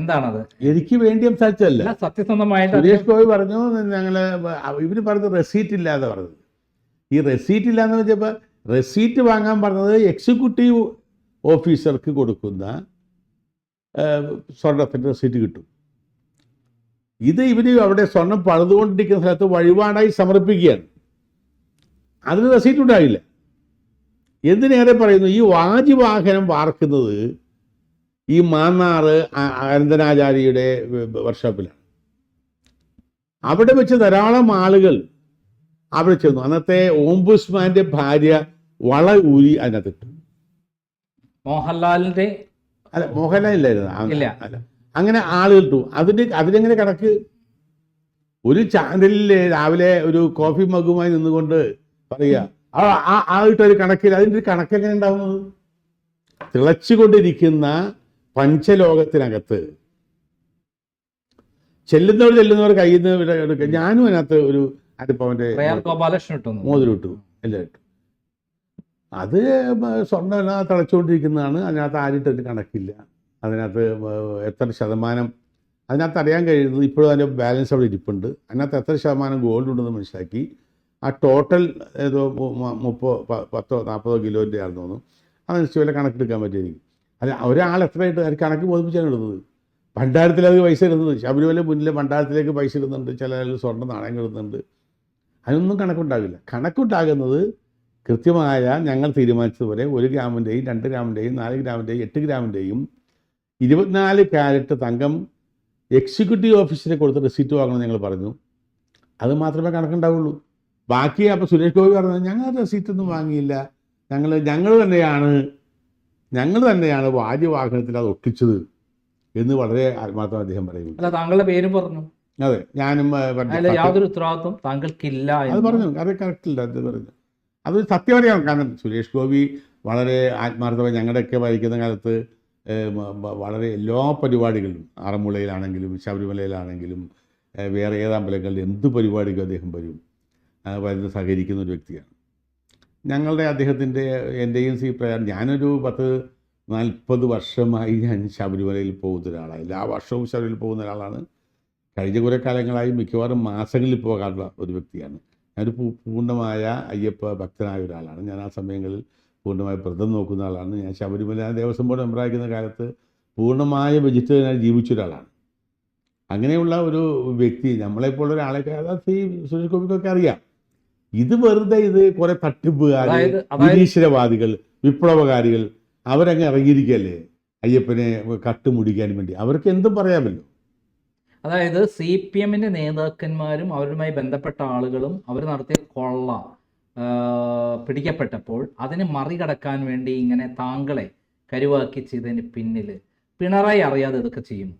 എന്താണത്? എനിക്ക് വേണ്ടി സംസാരിച്ചതല്ല. അല്ല, സത്യസന്ധമായിട്ട് സുരേഷ് ഗോപി പറഞ്ഞു, ഞങ്ങൾ ഇവർ പറഞ്ഞത് റെസീറ്റ് ഇല്ലാതെ പറഞ്ഞത്. ഈ റെസീറ്റ് ഇല്ലാന്ന് വെച്ചപ്പോൾ റെസീറ്റ് വാങ്ങാൻ പറഞ്ഞത് എക്സിക്യൂട്ടീവ് ഓഫീസർക്ക് കൊടുക്കുന്ന സ്വർണത്തിൻ്റെ റെസീറ്റ് കിട്ടും. ഇത് ഇവർ അവിടെ സ്വർണം പണിതുകൊണ്ടിരിക്കുന്ന സ്ഥലത്ത് വഴിപാടായി സമർപ്പിക്കുകയാണ്. അതിന് റെസീറ്റ് ഉണ്ടാകില്ല. എന്തിനേറെ പറയുന്നു, ഈ വാജിവാഹനം വാർക്കുന്നത് ഈ മാന്നാറ് അനന്തനാചാര്യയുടെ വർക്ക്ഷോപ്പിലാണ്. അവിടെ വെച്ച് ധാരാളം ആളുകൾ അവിടെ ചെന്നു. അന്നത്തെ ഓംബുസ്മാന്റെ ഭാര്യ വള ഊരി അതിനകത്തിട്ടു. മോഹൻലാലിന്റെ അല്ല, മോഹൻലാൽ ഇല്ലായിരുന്നു. ഇല്ല. അല്ല, അങ്ങനെ ആളുകൾ ഇട്ടു. അതിനെങ്ങനെ കണക്ക്? ഒരു ചാനലിൽ രാവിലെ ഒരു കോഫി മഗ്ഗുമായി നിന്നുകൊണ്ട് പറയുക ആ ഇട്ടൊരു കണക്കിൽ, അതിൻ്റെ ഒരു കണക്കെങ്ങനെ ഉണ്ടാവുന്നത്? തിളച്ചുകൊണ്ടിരിക്കുന്ന പഞ്ചലോകത്തിനകത്ത് ചെല്ലുന്നവർ കയ്യിൽ നിന്ന് എടുക്കുക. ഞാനും അതിനകത്ത് ഒരു അരിപ്പവന്റെ മോതിരം ഇട്ടു, എല്ലാം ഇട്ടു. അത് സ്വർണ്ണം എല്ലാം തിളച്ചുകൊണ്ടിരിക്കുന്നതാണ്. അതിനകത്ത് ആരിട്ടൊരു കണക്കില്ല. അതിനകത്ത് എത്ര ശതമാനം അതിനകത്ത് അറിയാൻ കഴിയുന്നത് ഇപ്പോഴും അതിൻ്റെ ബാലൻസ് അവിടെ ഇരിപ്പുണ്ട്. അതിനകത്ത് എത്ര ശതമാനം ഗോൾഡ് ഉണ്ടെന്ന് മനസ്സിലാക്കി. ആ ടോട്ടൽ ഏതോ 30-40 കിലോൻ്റെ ആണെന്ന് തോന്നുന്നു. അതനുസരിച്ച് വല്ല കണക്കെടുക്കാൻ പറ്റുമായിരിക്കും. അല്ല, ഒരാൾ എത്രയായിട്ട് കണക്ക് ബോധിപ്പിച്ചാണ് ഇടുന്നത്. ഭണ്ഡാരത്തിലത് പൈസ ഇടുന്നത്. ശബരിമല മുന്നിലെ ഭണ്ഡാരത്തിലേക്ക് പൈസ ഇടുന്നുണ്ട്. ചില ആളുകൾ സ്വർണ്ണ നാണയങ്ങൾ ഇടുന്നുണ്ട്. അതിനൊന്നും കണക്കുണ്ടാകില്ല. കണക്കുണ്ടാകുന്നത് കൃത്യമായ ഞങ്ങൾ തീരുമാനിച്ചതുപോലെ 1 ഗ്രാമിൻ്റെയും 2 ഗ്രാമിൻ്റെയും 4 ഗ്രാമിൻ്റെയും 8 ഗ്രാമിൻ്റെയും 24 ക്യാരറ്റ് തങ്കം എക്സിക്യൂട്ടീവ് ഓഫീസിനെ കൊടുത്ത് റെസീറ്റ് വാങ്ങണമെന്ന് ഞങ്ങൾ പറഞ്ഞു. അത് മാത്രമേ കണക്കുണ്ടാവുള്ളൂ. ബാക്കി അപ്പോൾ സുരേഷ് ഗോപി പറഞ്ഞത് ഞങ്ങൾ റെസീറ്റൊന്നും വാങ്ങിയില്ല, ഞങ്ങൾ തന്നെയാണ് വാദ്യവാഹനത്തിൽ അത് ഒട്ടിച്ചത് എന്ന് വളരെ ആത്മാർത്ഥം അദ്ദേഹം പറയുന്നു. അല്ല, താങ്കളുടെ പേരും പറഞ്ഞു. അതെ, ഞാനും യാതൊരു ഉത്തരവാദിത്വം താങ്കൾക്കില്ല അത് പറഞ്ഞു. അത് കറക്റ്റില്ല, അത് പറഞ്ഞു. അത് സത്യമറിയാം. കാരണം സുരേഷ് ഗോപി വളരെ ആത്മാർത്ഥമായി ഞങ്ങളുടെയൊക്കെ വായിക്കുന്ന കാലത്ത് വളരെ എല്ലാ പരിപാടികളിലും, ആറന്മുളയിലാണെങ്കിലും ശബരിമലയിലാണെങ്കിലും വേറെ ഏതമ്പലങ്ങളിൽ എന്ത് പരിപാടിക്കും അദ്ദേഹം വരും, വരുന്ന സഹകരിക്കുന്ന ഒരു വ്യക്തിയാണ്. ഞങ്ങളുടെ അദ്ദേഹത്തിൻ്റെ എൻ്റെയും പ്രകാരം ഞാനൊരു 10-40 വർഷമായി ഞാൻ ശബരിമലയിൽ പോകുന്ന ഒരാളാണ്. എല്ലാ വർഷവും ശബരിമലയിൽ പോകുന്ന ഒരാളാണ്. കഴിഞ്ഞ കുറേ കാലങ്ങളായി മിക്കവാറും മാസങ്ങളിൽ പോകാനുള്ള ഒരു വ്യക്തിയാണ്. ഞാനൊരു പൂർണ്ണമായ അയ്യപ്പ ഭക്തനായ ഒരാളാണ്. ഞാൻ ആ സമയങ്ങളിൽ പൂർണ്ണമായി വ്രതം നോക്കുന്ന ആളാണ്. ഞാൻ ശബരിമല ദേവസ്വം ബോർഡ് മെമ്പറായിരിക്കുന്ന കാലത്ത് പൂർണ്ണമായ വെജിറ്റേറിയനായി ജീവിച്ച ഒരാളാണ്. അങ്ങനെയുള്ള ഒരു വ്യക്തി, നമ്മളെപ്പോലുള്ള ഒരാളെയൊക്കെ അതായത് ഈ സുരേഷ് ഗോപിക്കൊക്കെ അറിയാം. ഇത് വെറുതെ കുറേ തട്ടിപ്പുകാർ, നിരീശ്വരവാദികൾ, വിപ്ലവകാരികൾ അവരങ്ങ് ഇറങ്ങിയിരിക്കുകയല്ലേ അയ്യപ്പനെ കട്ടുമുടിക്കാൻ വേണ്ടി. അവർക്ക് എന്തും പറയാമല്ലോ. അതായത് CPM നേതാക്കന്മാരും അവരുമായി ബന്ധപ്പെട്ട ആളുകളും അവർ നടത്തിയ കൊള്ള പിടിക്കപ്പെട്ടപ്പോൾ അതിനെ മറികടക്കാൻ വേണ്ടി ഇങ്ങനെ താങ്കളെ കരുവാക്കി ചെയ്തതിന് പിന്നിൽ പിണറായി അറിയാതെ ഇതൊക്കെ ചെയ്യും.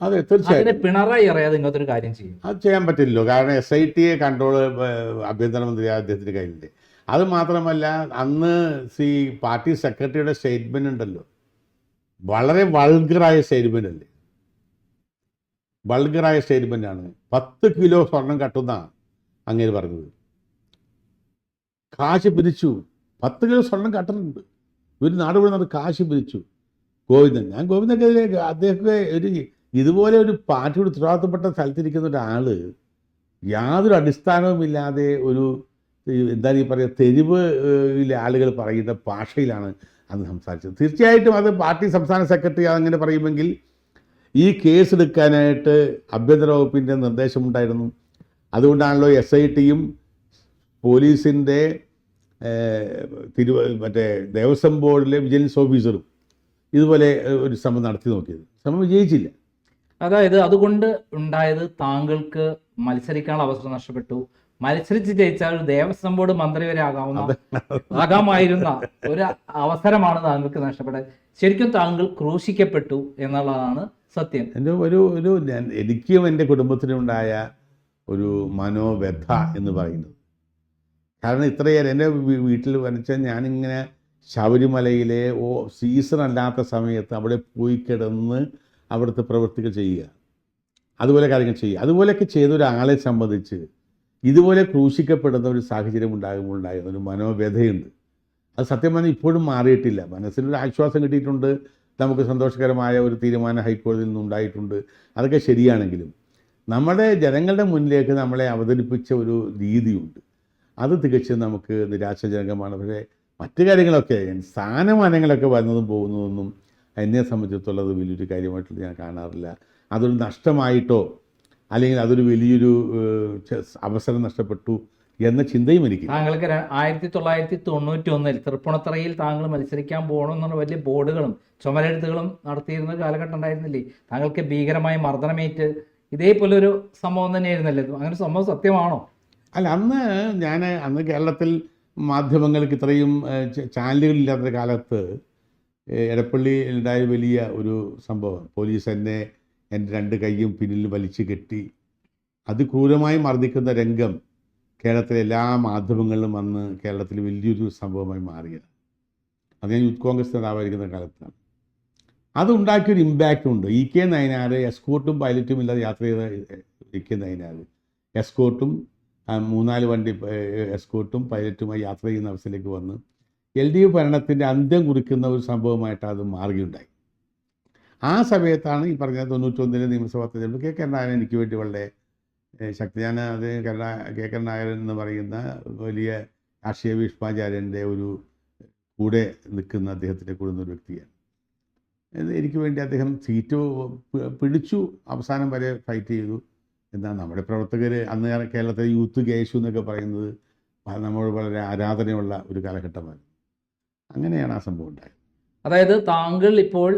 അതെ, തീർച്ചയായും പിണറായി അറിയാതെ ഇങ്ങനത്തെ ഒരു കാര്യം ചെയ്യും. അത് ചെയ്യാൻ പറ്റില്ലല്ലോ. കാരണം SIT കൺട്രോൾ ആഭ്യന്തരമന്ത്രി അദ്ദേഹത്തിൻ്റെ കയ്യിലുണ്ട്. അത് മാത്രമല്ല, അന്ന് പാർട്ടി സെക്രട്ടറിയുടെ സ്റ്റേറ്റ്മെൻ്റ് ഉണ്ടല്ലോ, വളരെ വൾഗറായ സ്റ്റേറ്റ്മെൻ്റ് അല്ലേ. വൾഗറായ സ്റ്റേറ്റ്മെൻ്റാണ്. 10 കിലോ സ്വർണം കട്ടുന്നാണ് അങ്ങേര് പറഞ്ഞത്. കാശ് പിരിച്ചു, 10 കിലോ സ്വർണം കട്ടുന്നുണ്ട്. ഒരു നാട് മുഴുവൻ കാശ് പിരിച്ചു. ഞാൻ ഗോവിന്ദനെതിരെ അദ്ദേഹത്തെ ഇതുപോലെ ഒരു പാർട്ടിയുടെ ഉത്തരവാദിത്തപ്പെട്ട സ്ഥലത്തിരിക്കുന്ന ഒരാൾ യാതൊരു അടിസ്ഥാനവുമില്ലാതെ എന്താണ് ഈ പറയുക, തെരുവിലെ ആളുകൾ പറയുന്ന ഭാഷയിലാണ് അന്ന് സംസാരിച്ചത്. തീർച്ചയായിട്ടും അത് പാർട്ടി സംസ്ഥാന സെക്രട്ടറി അങ്ങനെ പറയുമെങ്കിൽ ഈ കേസ് എടുക്കാനായിട്ട് ആഭ്യന്തര വകുപ്പിൻ്റെ നിർദ്ദേശമുണ്ടായിരുന്നു. അതുകൊണ്ടാണല്ലോ SITയും പോലീസിൻ്റെ മറ്റേ ദേവസ്വം ബോർഡിലെ വിജിലൻസ് ഓഫീസറും ഇതുപോലെ ഒരു ശ്രമം നടത്തി നോക്കിയത്. ശ്രമം വിജയിച്ചില്ല. അതായത് അതുകൊണ്ട് ഉണ്ടായത് താങ്കൾക്ക് മത്സരിക്കാനുള്ള അവസരം നഷ്ടപ്പെട്ടു. മത്സരിച്ച് ജയിച്ചാൽ ഒരു ദേവസ്വം ബോർഡ് മന്ത്രി വരെ ആകാമായിരുന്ന ഒരു അവസരമാണ് താങ്കൾക്ക് നഷ്ടപ്പെട്ടത്. ശരിക്കും താങ്കൾ ക്രൂശിക്കപ്പെട്ടു എന്നുള്ളതാണ് സത്യം. എനിക്കും എൻ്റെ കുടുംബത്തിനുണ്ടായ ഒരു മനോവ്യഥ എന്ന് പറയുന്നത്. കാരണം ഇത്രയേറെ എൻ്റെ വീട്ടിൽ വരച്ചാൽ ഞാനിങ്ങനെ ശബരിമലയിലെ സീസൺ അല്ലാത്ത സമയത്ത് അവിടെ പോയി കിടന്ന് അവിടുത്തെ പ്രവൃത്തികൾ ചെയ്യുക, അതുപോലെ കാര്യങ്ങൾ ചെയ്യുക. അതുപോലെയൊക്കെ ചെയ്ത ഒരാളെ സംബന്ധിച്ച് ഇതുപോലെ ക്രൂശിക്കപ്പെടുന്ന ഒരു സാഹചര്യം ഉണ്ടാകുമ്പോൾ ഉണ്ടായിരുന്ന ഒരു മനോവ്യഥയുണ്ട്. അത് സത്യം പറഞ്ഞാൽ ഇപ്പോഴും മാറിയിട്ടില്ല. മനസ്സിലൊരു ആശ്വാസം കിട്ടിയിട്ടുണ്ട്, നമുക്ക് സന്തോഷകരമായ ഒരു തീരുമാനം ഹൈക്കോടതിയിൽ നിന്നുണ്ടായിട്ടുണ്ട്. അതൊക്കെ ശരിയാണെങ്കിലും നമ്മുടെ ജനങ്ങളുടെ മുന്നിലേക്ക് നമ്മളെ അവതരിപ്പിച്ച ഒരു രീതിയുണ്ട്, അത് തികച്ചും നമുക്ക് നിരാശാജനകമാണ്. പക്ഷേ മറ്റു കാര്യങ്ങളൊക്കെ സ്ഥാനമാനങ്ങളൊക്കെ വരുന്നതും പോകുന്നതൊന്നും എന്നെ സംബന്ധിച്ചിടത്തോളം അത് വലിയൊരു കാര്യമായിട്ട് ഞാൻ കാണാറില്ല. അതൊരു നഷ്ടമായിട്ടോ അല്ലെങ്കിൽ അതൊരു വലിയൊരു അവസരം നഷ്ടപ്പെട്ടു എന്ന ചിന്തയും എനിക്ക്. താങ്കൾക്ക് 1991 തൃപ്പൂണിത്തുറയിൽ താങ്കൾ മത്സരിക്കാൻ പോകണമെന്നുള്ള വലിയ ബോർഡുകളും ചുമരെഴുത്തുകളും നടത്തിയിരുന്ന കാലഘട്ടം ഉണ്ടായിരുന്നില്ലേ? താങ്കൾക്ക് ഭീകരമായ മർദ്ദനമേറ്റ് ഇതേപോലെ ഒരു സംഭവം തന്നെയായിരുന്നല്ലേ? അങ്ങനെ സംഭവം സത്യമാണോ? അല്ല, അന്ന് കേരളത്തിൽ മാധ്യമങ്ങൾക്ക് ഇത്രയും ചാനലുകളില്ലാത്ത കാലത്ത് എടപ്പള്ളി ഉണ്ടായ വലിയ ഒരു സംഭവം, പോലീസ് എൻ്റെ 2 കൈയും പിന്നിൽ വലിച്ചു കെട്ടി അതിക്രൂരമായി മർദ്ദിക്കുന്ന രംഗം കേരളത്തിലെ എല്ലാ മാധ്യമങ്ങളിലും അന്ന് കേരളത്തിൽ വലിയൊരു സംഭവമായി മാറിയത്. അത് ഞാൻ യൂത്ത് കോൺഗ്രസ് നേതാവായിരിക്കുന്ന കാലത്താണ്. അതുണ്ടാക്കിയൊരു ഇമ്പാക്റ്റ് ഉണ്ട്. EK നയനാർ എസ്കോർട്ടും പൈലറ്റും ഇല്ലാതെ യാത്ര ചെയ്ത EK നയനാർ എസ്കോർട്ടും 3-4 വണ്ടി എസ്കോർട്ടും പൈലറ്റുമായി യാത്ര ചെയ്യുന്ന അവസ്ഥയിലേക്ക് വന്ന് LDF ഭരണത്തിൻ്റെ അന്ത്യം കുറിക്കുന്ന ഒരു സംഭവമായിട്ട് അത് മാറുകയുണ്ടായി. ആ സമയത്താണ് ഈ പറഞ്ഞ 91 നിയമസഭാ തെരഞ്ഞെടുപ്പ് KK നായർ എനിക്ക് വേണ്ടി വളരെ ശക്തി, ഞാൻ അത് KK നായർ എന്ന് പറയുന്ന വലിയ രാഷ്ട്രീയ ഭീഷ്മാചാര്യൻ്റെ ഒരു കൂടെ നിൽക്കുന്ന അദ്ദേഹത്തിൻ്റെ കൂടുന്ന ഒരു വ്യക്തിയാണ്. എനിക്ക് വേണ്ടി അദ്ദേഹം സീറ്റ് പിടിച്ചു, അവസാനം വരെ ഫൈറ്റ് ചെയ്തു. എന്നാൽ നമ്മുടെ പ്രവർത്തകർ അന്ന് കേരളത്തിലെ യൂത്ത് കേശു എന്നൊക്കെ പറയുന്നത് നമ്മൾ വളരെ ആരാധനയുള്ള ഒരു കാലഘട്ടമായിരുന്നു. അങ്ങനെയാണ് ആ സംഭവം ഉണ്ടായത്. അതായത് താങ്കൾ ഇപ്പോൾ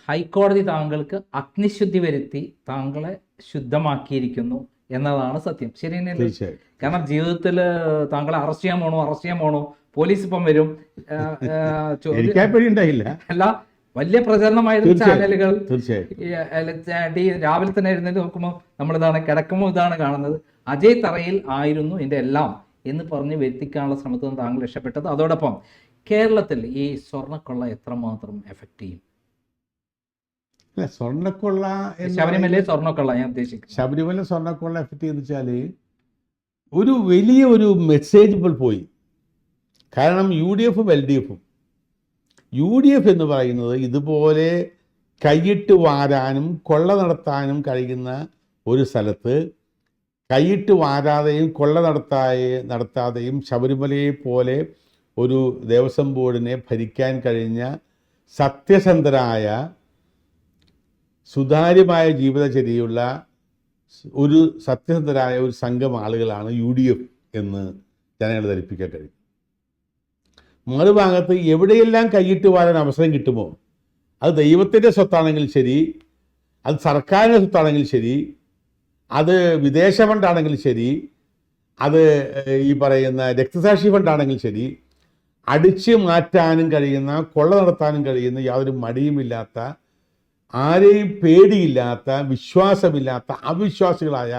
ഹൈക്കോടതി താങ്കൾക്ക് അഗ്നിശുദ്ധി വരുത്തി താങ്കളെ ശുദ്ധമാക്കിയിരിക്കുന്നു എന്നതാണ് സത്യം, ശരി തന്നെയല്ലേ? തീർച്ചയായും. കാരണം ജീവിതത്തിൽ താങ്കളെ അറസ്റ്റ് ചെയ്യാൻ പോണോ, പോലീസ് ഇപ്പം വരും, ഉണ്ടായില്ല. അല്ല, വലിയ പ്രചരണമായിരുന്നു ചാനലുകൾ. തീർച്ചയായും രാവിലെ തന്നെ എഴുന്നേറ്റ് നോക്കുമ്പോൾ നമ്മളിതാണ്, കിടക്കുമ്പോൾ ഇതാണ് കാണുന്നത്, അജയ് തറയിൽ ആയിരുന്നു എൻ്റെ എല്ലാം എന്ന് പറഞ്ഞ് വരുത്തിക്കാനുള്ള ശ്രമത്തിൽ നിന്ന് താങ്കൾ രക്ഷപ്പെട്ടത്. അതോടൊപ്പം കേരളത്തിൽ ഈ സ്വർണ്ണക്കൊള്ള എത്രമാത്രം എഫക്റ്റ് ചെയ്യും? സ്വർണ്ണക്കൊള്ള, ശബരിമല സ്വർണ്ണക്കൊള്ള ഞാൻ ഉദ്ദേശിക്കുന്നത്. ശബരിമല സ്വർണ്ണക്കൊള്ള എഫക്റ്റ് ചെയ്തെന്ന് വെച്ചാൽ ഒരു വലിയ ഒരു മെസ്സേജ് ഇപ്പോൾ പോയി. കാരണം UDFും LDFും, UDF എന്ന് പറയുന്നത് ഇതുപോലെ കൈയിട്ട് വാരാനും കൊള്ള നടത്താനും കഴിയുന്ന ഒരു സ്ഥലത്ത് കൈയിട്ട് വാരാതെയും കൊള്ള നടത്താതെയും ശബരിമലയെ പോലെ ഒരു ദേവസ്വം ബോർഡിനെ ഭരിക്കാൻ കഴിഞ്ഞ സത്യസന്ധരായ സുതാര്യമായ ജീവിതചര്യയുള്ള ഒരു സത്യസന്ധരായ ഒരു സംഘം ആളുകളാണ് UDF എന്ന് ജനങ്ങളെ ധരിപ്പിക്കാൻ കഴിയും. മറുഭാഗത്ത് എവിടെയെല്ലാം കൈയിട്ട് വാരാൻ അവസരം കിട്ടുമോ, അത് ദൈവത്തിൻ്റെ സ്വത്താണെങ്കിൽ ശരി, അത് സർക്കാരിൻ്റെ സ്വത്താണെങ്കിൽ ശരി, അത് വിദേശ ഫണ്ടാണെങ്കിൽ ശരി, അത് ഈ പറയുന്ന രക്തസാക്ഷി ഫണ്ടാണെങ്കിൽ ശരി, അടിച്ചു മാറ്റാനും കഴിയുന്ന, കൊള്ള നടത്താനും കഴിയുന്ന, യാതൊരു മടിയുമില്ലാത്ത, ആരെയും പേടിയില്ലാത്ത, വിശ്വാസമില്ലാത്ത, അവിശ്വാസികളായ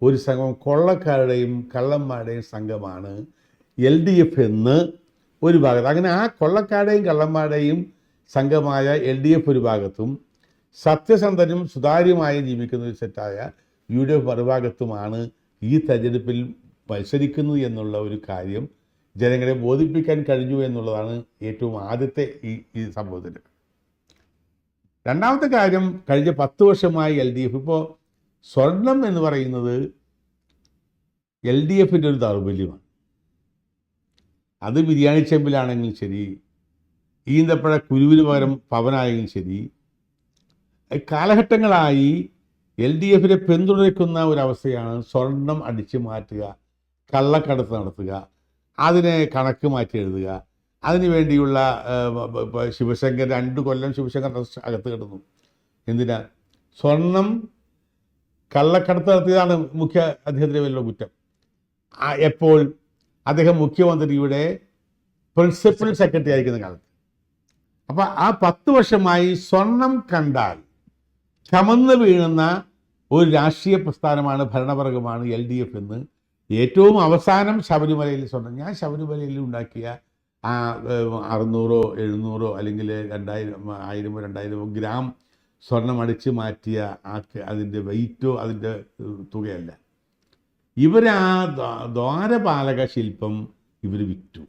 ഒരു സംഘം കൊള്ളക്കാരുടെയും കള്ളന്മാരുടെയും സംഘമാണ് LDF എന്ന് ഒരു ഭാഗത്ത്. അങ്ങനെ ആ കൊള്ളക്കാരുടെയും കള്ളന്മാരുടെയും സംഘമായ LDF ഒരു ഭാഗത്തും സത്യസന്ധനും സുതാര്യമായും ജീവിക്കുന്ന ഒരു സെറ്റായ UDF മറുഭാഗത്തുമാണ് ഈ തെരഞ്ഞെടുപ്പിൽ മത്സരിക്കുന്നത് എന്നുള്ള ഒരു കാര്യം ജനങ്ങളെ ബോധിപ്പിക്കാൻ കഴിഞ്ഞു എന്നുള്ളതാണ് ഏറ്റവും ആദ്യത്തെ ഈ സംഭവത്തിൽ. രണ്ടാമത്തെ കാര്യം, കഴിഞ്ഞ 10 വർഷമായി LDF, ഇപ്പോൾ സ്വർണം എന്ന് പറയുന്നത് LDFിൻ്റെ ഒരു ദൗർബല്യമാണ്. അത് ബിരിയാണി ചെമ്പിലാണെങ്കിലും ശരി, ഈന്തപ്പഴ കുരുവിന് പകരം പവനായെങ്കിലും ശരി, കാലഘട്ടങ്ങളായി LDFിനെ പിന്തുണയ്ക്കുന്ന ഒരവസ്ഥയാണ് സ്വർണം അടിച്ചു മാറ്റുക, കള്ളക്കടത്ത് നടത്തുക, അതിനെ കണക്ക് മാറ്റി എഴുതുക. അതിനു വേണ്ടിയുള്ള ശിവശങ്കർ 2 കൊല്ലം ശിവശങ്കർ അകത്ത് കിടന്നു. എന്തിനാ? സ്വർണം കള്ളക്കടത്ത് നടത്തിയതാണ് അദ്ദേഹത്തിൻ്റെ വലിയ കുറ്റം. എപ്പോൾ? അദ്ദേഹം മുഖ്യമന്ത്രിയുടെ പ്രിൻസിപ്പൽ സെക്രട്ടറി ആയിരിക്കുന്ന കാലത്ത്. അപ്പോൾ ആ 10 വർഷമായി സ്വർണം കണ്ടാൽ ചമന്ന് വീഴുന്ന ഒരു രാഷ്ട്രീയ പ്രസ്ഥാനമാണ്, ഭരണവർഗമാണ് LDF എന്ന്. ഏറ്റവും അവസാനം ശബരിമലയിൽ സ്വർണം, ഞാൻ ശബരിമലയിൽ ഉണ്ടാക്കിയ 600 700 അല്ലെങ്കിൽ 1000 2000 ഗ്രാം സ്വർണം അടിച്ചു മാറ്റിയ അതിൻ്റെ വെയിറ്റോ അതിൻ്റെ തുകയല്ല. ദ്വാരപാലക ശില്പം ഇവർ വിറ്റു.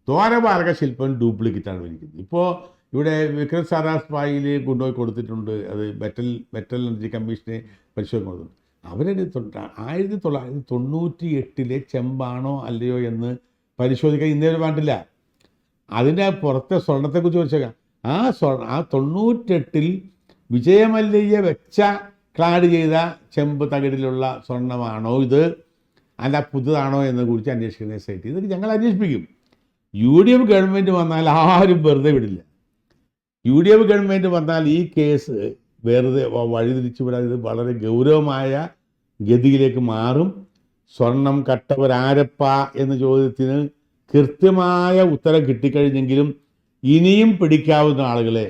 ദ്വാരപാലക ശില്പം ഡ്യൂപ്ലിക്കേറ്റാണ് വരിക്കുന്നത്. ഇപ്പോൾ ഇവിടെ വിക്രം സാരാഭായിൽ കൊണ്ടുപോയി കൊടുത്തിട്ടുണ്ട്, അത് മെറ്റൽ എനർജി കമ്മീഷനെ പരിശോധന കൊടുത്തിട്ടുണ്ട്. അവരത് 1998 ചെമ്പാണോ അല്ലയോ എന്ന് പരിശോധിക്കാൻ ഇന്നേവരെ വേണ്ടില്ല. അതിൻ്റെ പുറത്തെ സ്വർണത്തെക്കുറിച്ച് ചോദിച്ചേക്കാം. ആ 98 വിജയമല്ലയ്യ വെച്ച ക്ലാഡ് ചെയ്ത ചെമ്പ് തകിടിലുള്ള സ്വർണ്ണമാണോ ഇത്, അല്ല പുതുതാണോ എന്നെ കുറിച്ച് അന്വേഷിക്കുന്ന സൈറ്റ് ഇതൊക്കെ ഞങ്ങൾ അന്വേഷിപ്പിക്കും. UDF ഗവൺമെൻറ് വന്നാൽ ആരും വെറുതെ വിടില്ല. UDF ഗവൺമെൻറ് വന്നാൽ ഈ കേസ് വെറുതെ വഴിതിരിച്ചു വിടാതെ ഇത് വളരെ ഗൗരവമായ ഗതിയിലേക്ക് മാറും. സ്വർണം കട്ടവരാരപ്പ എന്ന ചോദ്യത്തിന് കൃത്യമായ ഉത്തരം കിട്ടിക്കഴിഞ്ഞെങ്കിലും ഇനിയും പിടിക്കാവുന്ന ആളുകളെ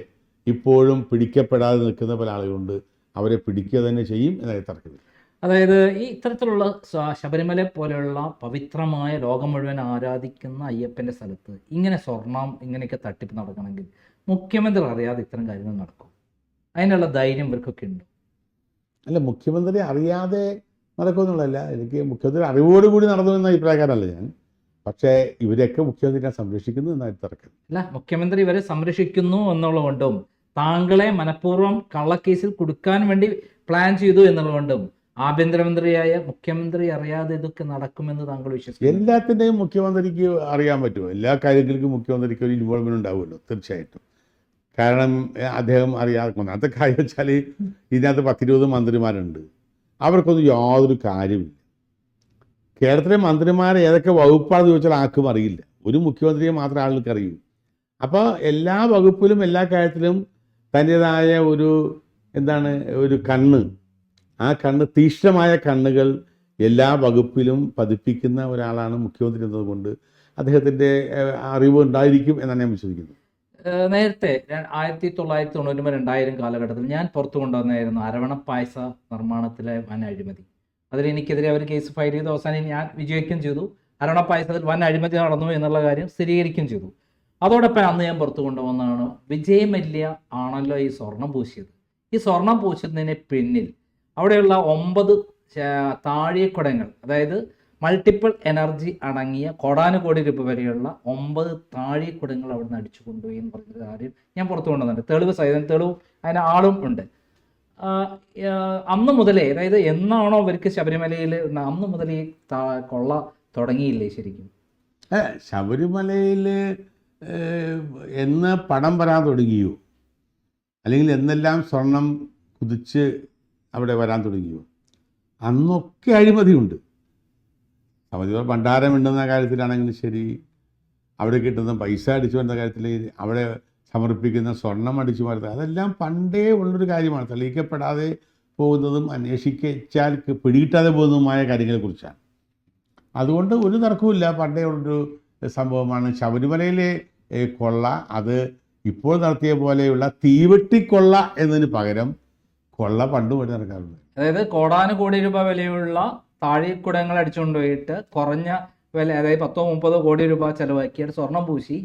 ഇപ്പോഴും പിടിക്കപ്പെടാതെ നിൽക്കുന്ന പല ആളുകളുണ്ട്. അവരെ പിടിക്കുക തന്നെ ചെയ്യും എന്നായി തർക്കമില്ല. അതായത് ഈ ഇത്തരത്തിലുള്ള ശബരിമല പോലെയുള്ള പവിത്രമായ ലോകം മുഴുവൻ ആരാധിക്കുന്ന അയ്യപ്പൻ്റെ സ്ഥലത്ത് ഇങ്ങനെ സ്വർണം ഇങ്ങനെയൊക്കെ തട്ടിപ്പ് നടക്കണമെങ്കിൽ മുഖ്യമന്ത്രി അറിയാതെ ഇത്തരം കാര്യങ്ങൾ നടക്കും? അതിനുള്ള ധൈര്യം ഇവർക്കൊക്കെ ഉണ്ട്? അല്ല, മുഖ്യമന്ത്രി അറിയാതെ നടക്കുമെന്നുള്ളതല്ല, എനിക്ക് മുഖ്യമന്ത്രി അറിവോടുകൂടി നടന്നു എന്ന അഭിപ്രായക്കാരല്ല ഞാൻ. പക്ഷേ ഇവരെയൊക്കെ മുഖ്യമന്ത്രിയെ സംരക്ഷിക്കുന്നു എന്നായി തർക്കം. അല്ല, മുഖ്യമന്ത്രി ഇവരെ സംരക്ഷിക്കുന്നു എന്നുള്ളതുകൊണ്ടും താങ്കളെ മനഃപൂർവ്വം കള്ളക്കേസിൽ കൊടുക്കാൻ വേണ്ടി പ്ലാൻ ചെയ്തു എന്നുള്ളതുകൊണ്ടും ആഭ്യന്തരമന്ത്രിയായ മുഖ്യമന്ത്രി അറിയാതെ ഇതൊക്കെ നടക്കുമെന്ന് താങ്കൾ വിശ്വസിക്കുന്നു? എല്ലാത്തിൻ്റെയും മുഖ്യമന്ത്രിക്ക് അറിയാൻ പറ്റുമോ? എല്ലാ കാര്യങ്ങൾക്കും മുഖ്യമന്ത്രിക്ക് ഒരു ഇൻവോൾവ്മെൻറ്റ് ഉണ്ടാവുമല്ലോ, തീർച്ചയായിട്ടും. കാരണം അദ്ദേഹം അറിയാതെ ഒന്നാമത്തെ കാര്യം വെച്ചാൽ ഇതിനകത്ത് 10-20 മന്ത്രിമാരുണ്ട്. അവർക്കൊന്നും യാതൊരു കാര്യമില്ല. കേരളത്തിലെ മന്ത്രിമാരെ ഏതൊക്കെ വകുപ്പാണെന്ന് ചോദിച്ചാൽ ആർക്കും അറിയില്ല. ഒരു മുഖ്യമന്ത്രിയെ മാത്രമേ ആളുകൾക്ക് അറിയൂ. അപ്പോൾ എല്ലാ വകുപ്പിലും എല്ലാ കാര്യത്തിലും തൻ്റേതായ ഒരു കണ്ണ്, ആ കണ്ണ്, തീക്ഷ്ണമായ കണ്ണുകൾ എല്ലാ വകുപ്പിലും പതിപ്പിക്കുന്ന ഒരാളാണ് മുഖ്യമന്ത്രി എന്നതുകൊണ്ട് അദ്ദേഹത്തിൻ്റെ അറിവ് ഉണ്ടായിരിക്കും എന്നാണ് ഞാൻ വിശ്വസിക്കുന്നത്. നേരത്തെ 1990-2000 കാലഘട്ടത്തിൽ ഞാൻ പുറത്തു കൊണ്ടുവന്നായിരുന്നു അരവണ പായസ നിർമ്മാണത്തിലെ വൻ അഴിമതി. അതിൽ എനിക്കെതിരെ അവർ കേസ് ഫയൽ ചെയ്തു. അവസാനം ഞാൻ വിജയിക്കുകയും ചെയ്തു. അരവണ പായസത്തിൽ വൻ അഴിമതി നടന്നു എന്നുള്ള കാര്യം സ്ഥിരീകരിക്കുകയും ചെയ്തു. അതോടൊപ്പം അന്ന് ഞാൻ പുറത്തു കൊണ്ടുവന്നതാണ് വിജയ് മല്യ ആണല്ലോ ഈ സ്വർണം പൂശിയത്. ഈ സ്വർണം പൂശുന്നതിന് പിന്നിൽ അവിടെയുള്ള 9 താഴികക്കുടങ്ങൾ, അതായത് മൾട്ടിപ്പിൾ എനർജി അടങ്ങിയ കോടാനുകോടി രൂപ വരെയുള്ള 9 താഴികക്കുടങ്ങൾ അവിടെ നിന്ന് അടിച്ചു കൊണ്ടുപോയി എന്ന് പറഞ്ഞ കാര്യം ഞാൻ പുറത്തു കൊണ്ടുവന്നിട്ടുണ്ട്. തെളിവ് അതിന് ആളും ഉണ്ട്. അന്ന് മുതലേ, അതായത് എന്നാണോ അവർക്ക് ശബരിമലയിൽ അന്ന് മുതൽ ഈ കൊള്ള തുടങ്ങിയില്ലേ ശരിക്കും? ശബരിമലയിൽ എന്ന് പണം വരാൻ തുടങ്ങിയോ, അല്ലെങ്കിൽ എന്നെല്ലാം സ്വർണം കുതിച്ച് അവിടെ വരാൻ തുടങ്ങിയോ, അന്നൊക്കെ അഴിമതിയുണ്ട്. ശബരിമല ഭണ്ഡാരമുണ്ടെന്ന കാര്യത്തിലാണെങ്കിലും ശരി, അവിടെ കിട്ടുന്ന പൈസ അടിച്ചു വരുന്ന കാര്യത്തിൽ, അവിടെ സമർപ്പിക്കുന്ന സ്വർണം അടിച്ചു വരുന്നത്, അതെല്ലാം പണ്ടേ ഉള്ളൊരു കാര്യമാണ്. തെളിയിക്കപ്പെടാതെ പോകുന്നതും അന്വേഷിച്ചാൽ പിടികിട്ടാതെ പോകുന്നതുമായ കാര്യങ്ങളെക്കുറിച്ചാണ്. അതുകൊണ്ട് ഒരു തർക്കവുമില്ല, പണ്ടേ ഉള്ളൊരു സംഭവമാണ്. ശബരിമലയിലെ കൊള്ള അത് ഇപ്പോൾ നടത്തിയ പോലെയുള്ള തീവെട്ടിക്കൊള്ള എന്നതിന് പകരം കൊള്ള പണ്ട് വഴി നടക്കാറുണ്ട്. അതായത് കോടാനുകോടി രൂപ വിലയുള്ള താഴികക്കുടങ്ങൾ അടിച്ചുകൊണ്ടുപോയിട്ട് കുറഞ്ഞ വില, അതായത് 10-30 കോടി രൂപ ചെലവാക്കിയിട്ട് സ്വർണം പൂശി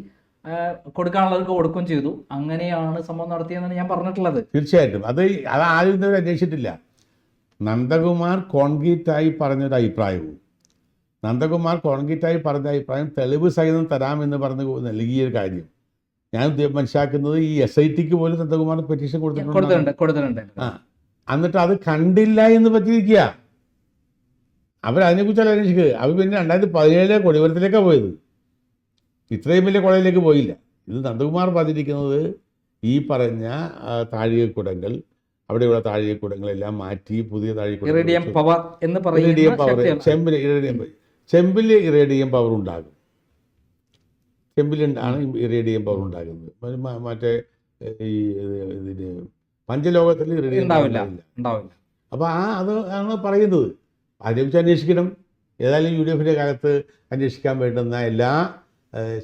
കൊടുക്കാനുള്ളവർക്ക് കൊടുക്കുകയും ചെയ്തു. അങ്ങനെയാണ് സംഭവം നടത്തിയെന്നാണ് ഞാൻ പറഞ്ഞിട്ടുള്ളത്. തീർച്ചയായിട്ടും അത് ആരും ഇതുവരെ അന്വേഷിച്ചിട്ടില്ല. നന്ദകുമാർ കോൺക്രീറ്റായി പറഞ്ഞൊരു അഭിപ്രായവും, നന്ദകുമാർ കോൺക്രീറ്റായി പറഞ്ഞ അഭിപ്രായം തെളിവ് സഹിതം തരാമെന്ന് പറഞ്ഞ് നൽകിയൊരു കാര്യം ഞാൻ മനസ്സിലാക്കുന്നത് ഈ SITക്ക് പോലും നന്ദകുമാർ പെറ്റീഷൻ കൊടുത്തിട്ടുണ്ട്. എന്നിട്ട് അത് കണ്ടില്ല എന്ന് പറ്റിയിരിക്കുക. അവരതിനെക്കുറിച്ചല്ല അന്വേഷിക്കുക. അവർ പിന്നെ 2017 കൊടിമരത്തിലേക്കാണ് പോയത്. ഇത്രയും വലിയ കൊളയിലേക്ക് പോയില്ല. ഇത് നന്ദകുമാർ പറഞ്ഞിരിക്കുന്നത് ഈ പറഞ്ഞ താഴികക്കുടങ്ങൾ, അവിടെയുള്ള താഴികക്കുടങ്ങളെല്ലാം മാറ്റി പുതിയ ചെമ്പിൽ ഇറേഡിയം പവർ ഉണ്ടാകും. ചെമ്പിലാണ് ഇറേഡിയം പവർ ഉണ്ടാകുന്നത്. മറ്റേ ഈ ഇതിന് പഞ്ചലോകത്തിൽ ഇറേഡിയം ഉണ്ടാവില്ല. അപ്പോൾ അത് ആണ് പറയുന്നത്. അതിനെക്കുറിച്ച് അന്വേഷിക്കണം. ഏതായാലും UDFന്റെ കാലത്ത് അന്വേഷിക്കാൻ വേണ്ടുന്ന എല്ലാ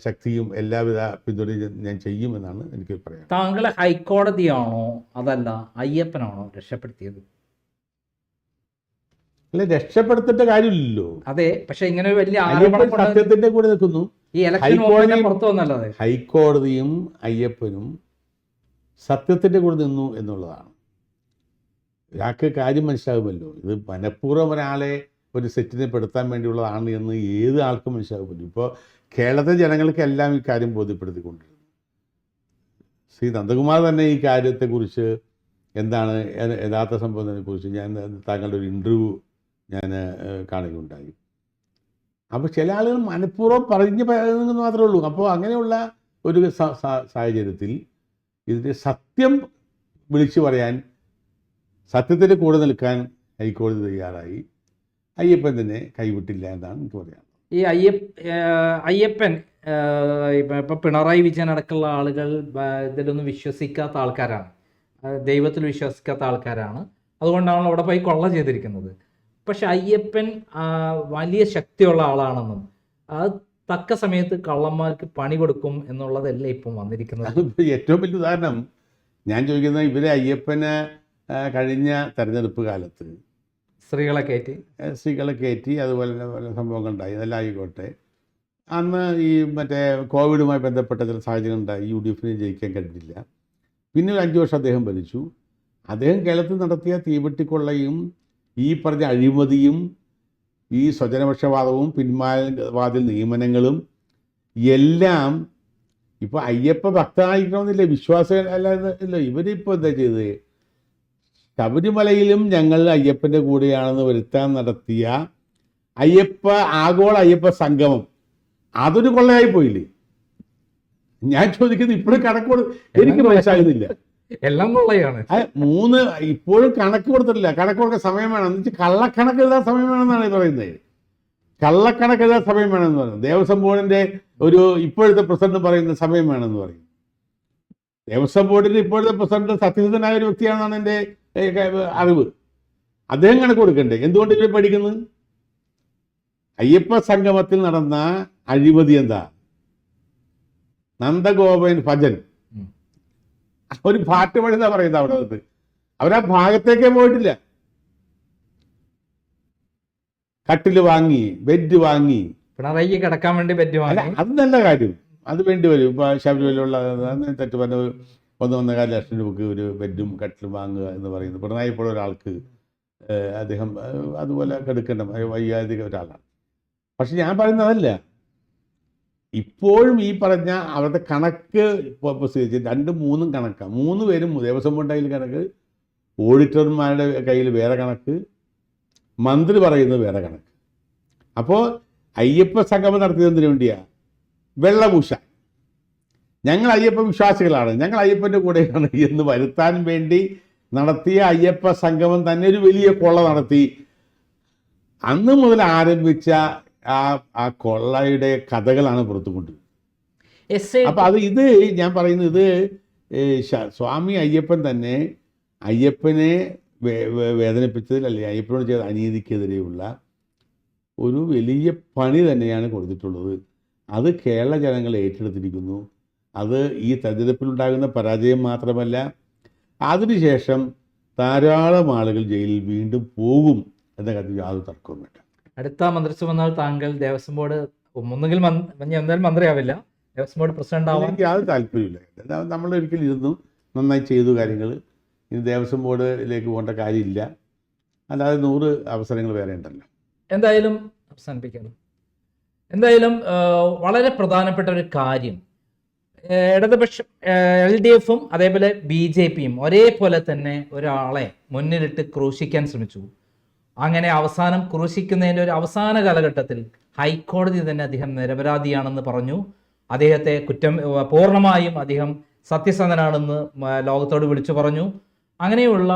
ശക്തിയും എല്ലാവിധ പിന്തുണയും ഞാൻ ചെയ്യുമെന്നാണ് എനിക്ക് പറയാം. താങ്കളെ ഹൈക്കോടതിയാണോ അതല്ല അയ്യപ്പനാണോ രക്ഷപ്പെടുത്തിയത്? അല്ല, രക്ഷപ്പെടുത്തേണ്ട കാര്യമില്ലല്ലോ. അതെ, പക്ഷെ ഇങ്ങനെ ഒരു വലിയ സത്യത്തിന്റെ കൂടെ നിൽക്കുന്നു. ഹൈക്കോടതിയും അയ്യപ്പനും സത്യത്തിന്റെ കൂടെ നിന്നു എന്നുള്ളതാണ്. ഒരാൾക്ക് കാര്യം മനസ്സിലാകുമല്ലോ. ഇത് മനഃപൂർവ്വം ഒരാളെ ഒരു സെറ്റിനെ പെടുത്താൻ വേണ്ടിയുള്ളതാണ് എന്ന് ഏത് ആൾക്കും മനസ്സിലാകുമല്ലോ. ഇപ്പോൾ കേരളത്തിലെ ജനങ്ങൾക്കെല്ലാം ഈ കാര്യം ബോധ്യപ്പെടുത്തിക്കൊണ്ടിരുന്നു. ശ്രീ നന്ദകുമാർ തന്നെ ഈ കാര്യത്തെക്കുറിച്ച് എന്താണ് യഥാർത്ഥ സംഭവത്തെക്കുറിച്ച് ഞാൻ താങ്കളുടെ ഒരു ഇൻ്റർവ്യൂ ഞാൻ കാണുകയുണ്ടായി. അപ്പോൾ ചില ആളുകൾ മനഃപൂർവ്വം പറയുന്നത് മാത്രമേ ഉള്ളൂ. അപ്പോൾ അങ്ങനെയുള്ള ഒരു സാഹചര്യത്തിൽ ഇതിൻ്റെ സത്യം വിളിച്ചു പറയാൻ, സത്യത്തിൻ്റെ കൂടെ നിൽക്കാൻ ഹൈക്കോടതി തയ്യാറായി. അയ്യപ്പൻ തന്നെ കൈവിട്ടില്ല എന്നാണ് എനിക്ക് പറയാൻ. ഈ അയ്യപ്പൻ ഇപ്പം പിണറായി വിജയൻ അടക്കമുള്ള ആളുകൾ ഇതിലൊന്നും വിശ്വസിക്കാത്ത ആൾക്കാരാണ്, ദൈവത്തിൽ വിശ്വസിക്കാത്ത ആൾക്കാരാണ്. അതുകൊണ്ടാണ് അവിടെ പോയി കൊള്ള ചെയ്തിരിക്കുന്നത്. പക്ഷെ അയ്യപ്പൻ വലിയ ശക്തിയുള്ള ആളാണെന്നും അത് തക്ക സമയത്ത് കള്ളന്മാർക്ക് പണി കൊടുക്കും എന്നുള്ളതല്ല ഇപ്പം വന്നിരിക്കുന്നത്. ഏറ്റവും വലിയ ഉദാഹരണം ഞാൻ ചോദിക്കുന്നത്, ഇവരെ അയ്യപ്പന് കഴിഞ്ഞ തെരഞ്ഞെടുപ്പ് കാലത്ത് സ്ത്രീകളെ കയറ്റി അതുപോലെ പല സംഭവങ്ങളുണ്ടായി. അതെല്ലാം ആയിക്കോട്ടെ, അന്ന് ഈ മറ്റേ കോവിഡുമായി ബന്ധപ്പെട്ട ചില സാഹചര്യം ഉണ്ടായി. UDF ജയിക്കാൻ കഴിഞ്ഞില്ല. പിന്നെ ഒരു 5 വർഷം അദ്ദേഹം ഭരിച്ചു. അദ്ദേഹം കേരളത്തിൽ നടത്തിയ തീവെട്ടിക്കൊള്ളയും ഈ പറഞ്ഞ അഴിമതിയും ഈ സ്വജനപക്ഷപാതവും പിന്മാവാതിൽ നിയമനങ്ങളും എല്ലാം ഇപ്പോൾ അയ്യപ്പ ഭക്തനായിരിക്കണമെന്നില്ല, വിശ്വാസം അല്ല. ഇവരിപ്പോൾ എന്താ ചെയ്തത്? ശബരിമലയിലും ഞങ്ങൾ അയ്യപ്പൻ്റെ കൂടെയാണെന്ന് വരുത്താൻ നടത്തിയ ആഗോള അയ്യപ്പ സംഗമം അതൊരു കൊള്ളയായി പോയില്ലേ? ഞാൻ ചോദിക്കുന്നത് ഇപ്പോഴും കണക്കോട് എനിക്ക് മനസ്സിലാകുന്നില്ല. എല്ലാം കൊള്ളയാണ്. ഇപ്പോഴും കണക്ക് കൊടുത്തിട്ടില്ല. കണക്ക് കൊടുക്കാൻ സമയം വേണം എന്ന് വെച്ചാൽ കള്ളക്കണക്ക് എഴുതാൻ സമയം വേണമെന്നാണ് പറയുന്നത്. കള്ളക്കണക്ക് എഴുതാൻ സമയം വേണമെന്ന് പറയുന്നത്. ദേവസ്വം ബോർഡിൻ്റെ ഇപ്പോഴത്തെ പ്രസിഡന്റ് പറയുന്ന സമയം വേണമെന്ന് പറയും. ദേവസ്വം ബോർഡിൻ്റെ ഇപ്പോഴത്തെ പ്രസിഡന്റ് സത്യസന്ധനായ ഒരു വ്യക്തിയാണെന്നാണ് എൻ്റെ അറിവ്. അദ്ദേഹം കണക്ക് കൊടുക്കണ്ടേ? എന്തുകൊണ്ട് ഇവർ പഠിക്കുന്നത്? അയ്യപ്പ സംഗമത്തിൽ നടന്ന അഴിമതി എന്താ? നന്ദഗോപൻ ഭജൻ ഒരു പാട്ട് പണി എന്നാ പറയുന്നത്. അവിടെ നിന്ന് അവരാ ഭാഗത്തേക്കേ പോയിട്ടില്ല. കട്ടില് വാങ്ങി, ബെഡ് വാങ്ങി, പിണറായിക്ക് കിടക്കാൻ വേണ്ടി ബെഡ് വാങ്ങി. അത് നല്ല കാര്യം, അത് വേണ്ടി വരും. ഇപ്പൊ ശബരിമലയുള്ള തെറ്റ് പറഞ്ഞ 1.25 ലക്ഷം രൂപക്ക് ഒരു ബെഡും കട്ടിലും വാങ്ങുക എന്ന് പറയുന്നത് പിണറായി ഇപ്പോൾ ഒരാൾക്ക് അദ്ദേഹം അതുപോലെ കെടുക്കേണ്ട വൈകാരിക ഒരാളാണ്. പക്ഷെ ഞാൻ പറയുന്നത് അതല്ല. ഇപ്പോഴും ഈ പറഞ്ഞ അവരുടെ കണക്ക് പ്രസിദ്ധീകരിച്ച് 2-3 കണക്കാണ്. 3 പേരും ദേവസ്വം ബോർഡ് കയ്യിൽ കണക്ക്, ഓഡിറ്റർമാരുടെ കയ്യിൽ വേറെ കണക്ക്, മന്ത്രി പറയുന്നത് വേറെ കണക്ക്. അപ്പോൾ അയ്യപ്പ സംഗമം നടത്തിയതിന് വേണ്ടിയാ വെള്ളപൂശ, ഞങ്ങൾ അയ്യപ്പ വിശ്വാസികളാണ്, ഞങ്ങൾ അയ്യപ്പൻ്റെ കൂടെയാണ് എന്ന് വരുത്താൻ വേണ്ടി നടത്തിയ അയ്യപ്പ സംഗമം തന്നെ ഒരു വലിയ കൊള്ള നടത്തി. അന്ന് മുതൽ ആരംഭിച്ച ആ കൊള്ളയുടെ കഥകളാണ് പുറത്തു കൊണ്ടുവരുന്നത്. അപ്പം ഇത് ഞാൻ പറയുന്നത്, സ്വാമി അയ്യപ്പൻ തന്നെ അയ്യപ്പനെ വേദനിപ്പിച്ചതിൽ, അല്ലെങ്കിൽ അയ്യപ്പനോട് ചെയ്ത അനീതിക്കെതിരെയുള്ള ഒരു വലിയ പണി തന്നെയാണ് കൊടുത്തിട്ടുള്ളത്. അത് കേരള ജനങ്ങൾ ഏറ്റെടുത്തിരിക്കുന്നു. അത് ഈ തെരഞ്ഞെടുപ്പിലുണ്ടാകുന്ന പരാജയം മാത്രമല്ല, അതിനുശേഷം ധാരാളം ആളുകൾ ജയിലിൽ വീണ്ടും പോകും എന്ന കാര്യത്തിൽ യാതൊരു തർക്കവും വേണ്ട. അടുത്ത മന്ത്രിസഭ വന്നാൽ താങ്കൾ ദേവസ്വം ബോർഡ് ഒന്നുകിൽ എന്തായാലും മന്ത്രിയാവില്ല, ദേവസ്വം ബോർഡ് പ്രസിഡന്റ് ആവാൻ എനിക്ക് യാതൊരു താല്പര്യമില്ല. നമ്മളൊരിക്കലും ഇരുന്നു നന്നായി ചെയ്തു കാര്യങ്ങൾ. ഇനി ദേവസ്വം ബോർഡിലേക്ക് പോകേണ്ട കാര്യമില്ല. അല്ലാതെ 100 അവസരങ്ങൾ വേറെ ഉണ്ടല്ലോ. എന്തായാലും അവസാനിപ്പിക്കണം. എന്തായാലും വളരെ പ്രധാനപ്പെട്ട ഒരു കാര്യം, ഇടതുപക്ഷം LDFും അതേപോലെ BJPയും ഒരേപോലെ തന്നെ ഒരാളെ മുന്നിലിട്ട് ക്രൂശിക്കാൻ ശ്രമിച്ചു. അങ്ങനെ അവസാനം ക്രൂശിക്കുന്നതിൻ്റെ ഒരു അവസാന കാലഘട്ടത്തിൽ ഹൈക്കോടതി തന്നെ അദ്ദേഹം നിരപരാധിയാണെന്ന് പറഞ്ഞു. അദ്ദേഹത്തെ പൂർണ്ണമായും അദ്ദേഹം സത്യസന്ധനാണെന്ന് ലോകത്തോട് വിളിച്ചു പറഞ്ഞു. അങ്ങനെയുള്ള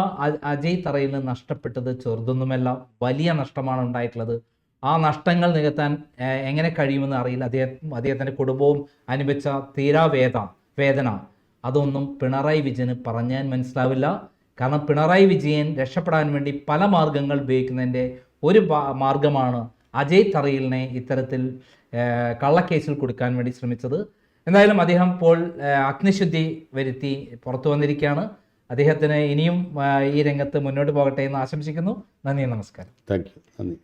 അജയ് തറയിലിന് നഷ്ടപ്പെട്ടത് ചെറുതൊന്നുമല്ല, വലിയ നഷ്ടമാണ് ഉണ്ടായിട്ടുള്ളത്. ആ നഷ്ടങ്ങൾ നികത്താൻ എങ്ങനെ കഴിയുമെന്ന് അറിയില്ല. അദ്ദേഹത്തിൻ്റെ കുടുംബവും അനുഭവിച്ച വേദന അതൊന്നും പിണറായി വിജയന് പറഞ്ഞാൽ മനസ്സിലാവില്ല. കാരണം പിണറായി വിജയൻ രക്ഷപ്പെടാൻ വേണ്ടി പല മാർഗങ്ങൾ ഉപയോഗിക്കുന്നതിൻ്റെ ഒരു മാർഗമാണ് അജയ് തറയിലിനെ ഇത്തരത്തിൽ കള്ളക്കേസിൽ കൊടുക്കാൻ വേണ്ടി ശ്രമിച്ചത്. എന്തായാലും അദ്ദേഹം ഇപ്പോൾ അഗ്നിശുദ്ധി വരുത്തി പുറത്തു വന്നിരിക്കുകയാണ്. അദ്ദേഹത്തിന് ഇനിയും ഈ രംഗത്ത് മുന്നോട്ട് പോകട്ടെ എന്ന് ആശംസിക്കുന്നു. നന്ദി, നമസ്കാരം. Thank you. നന്ദി.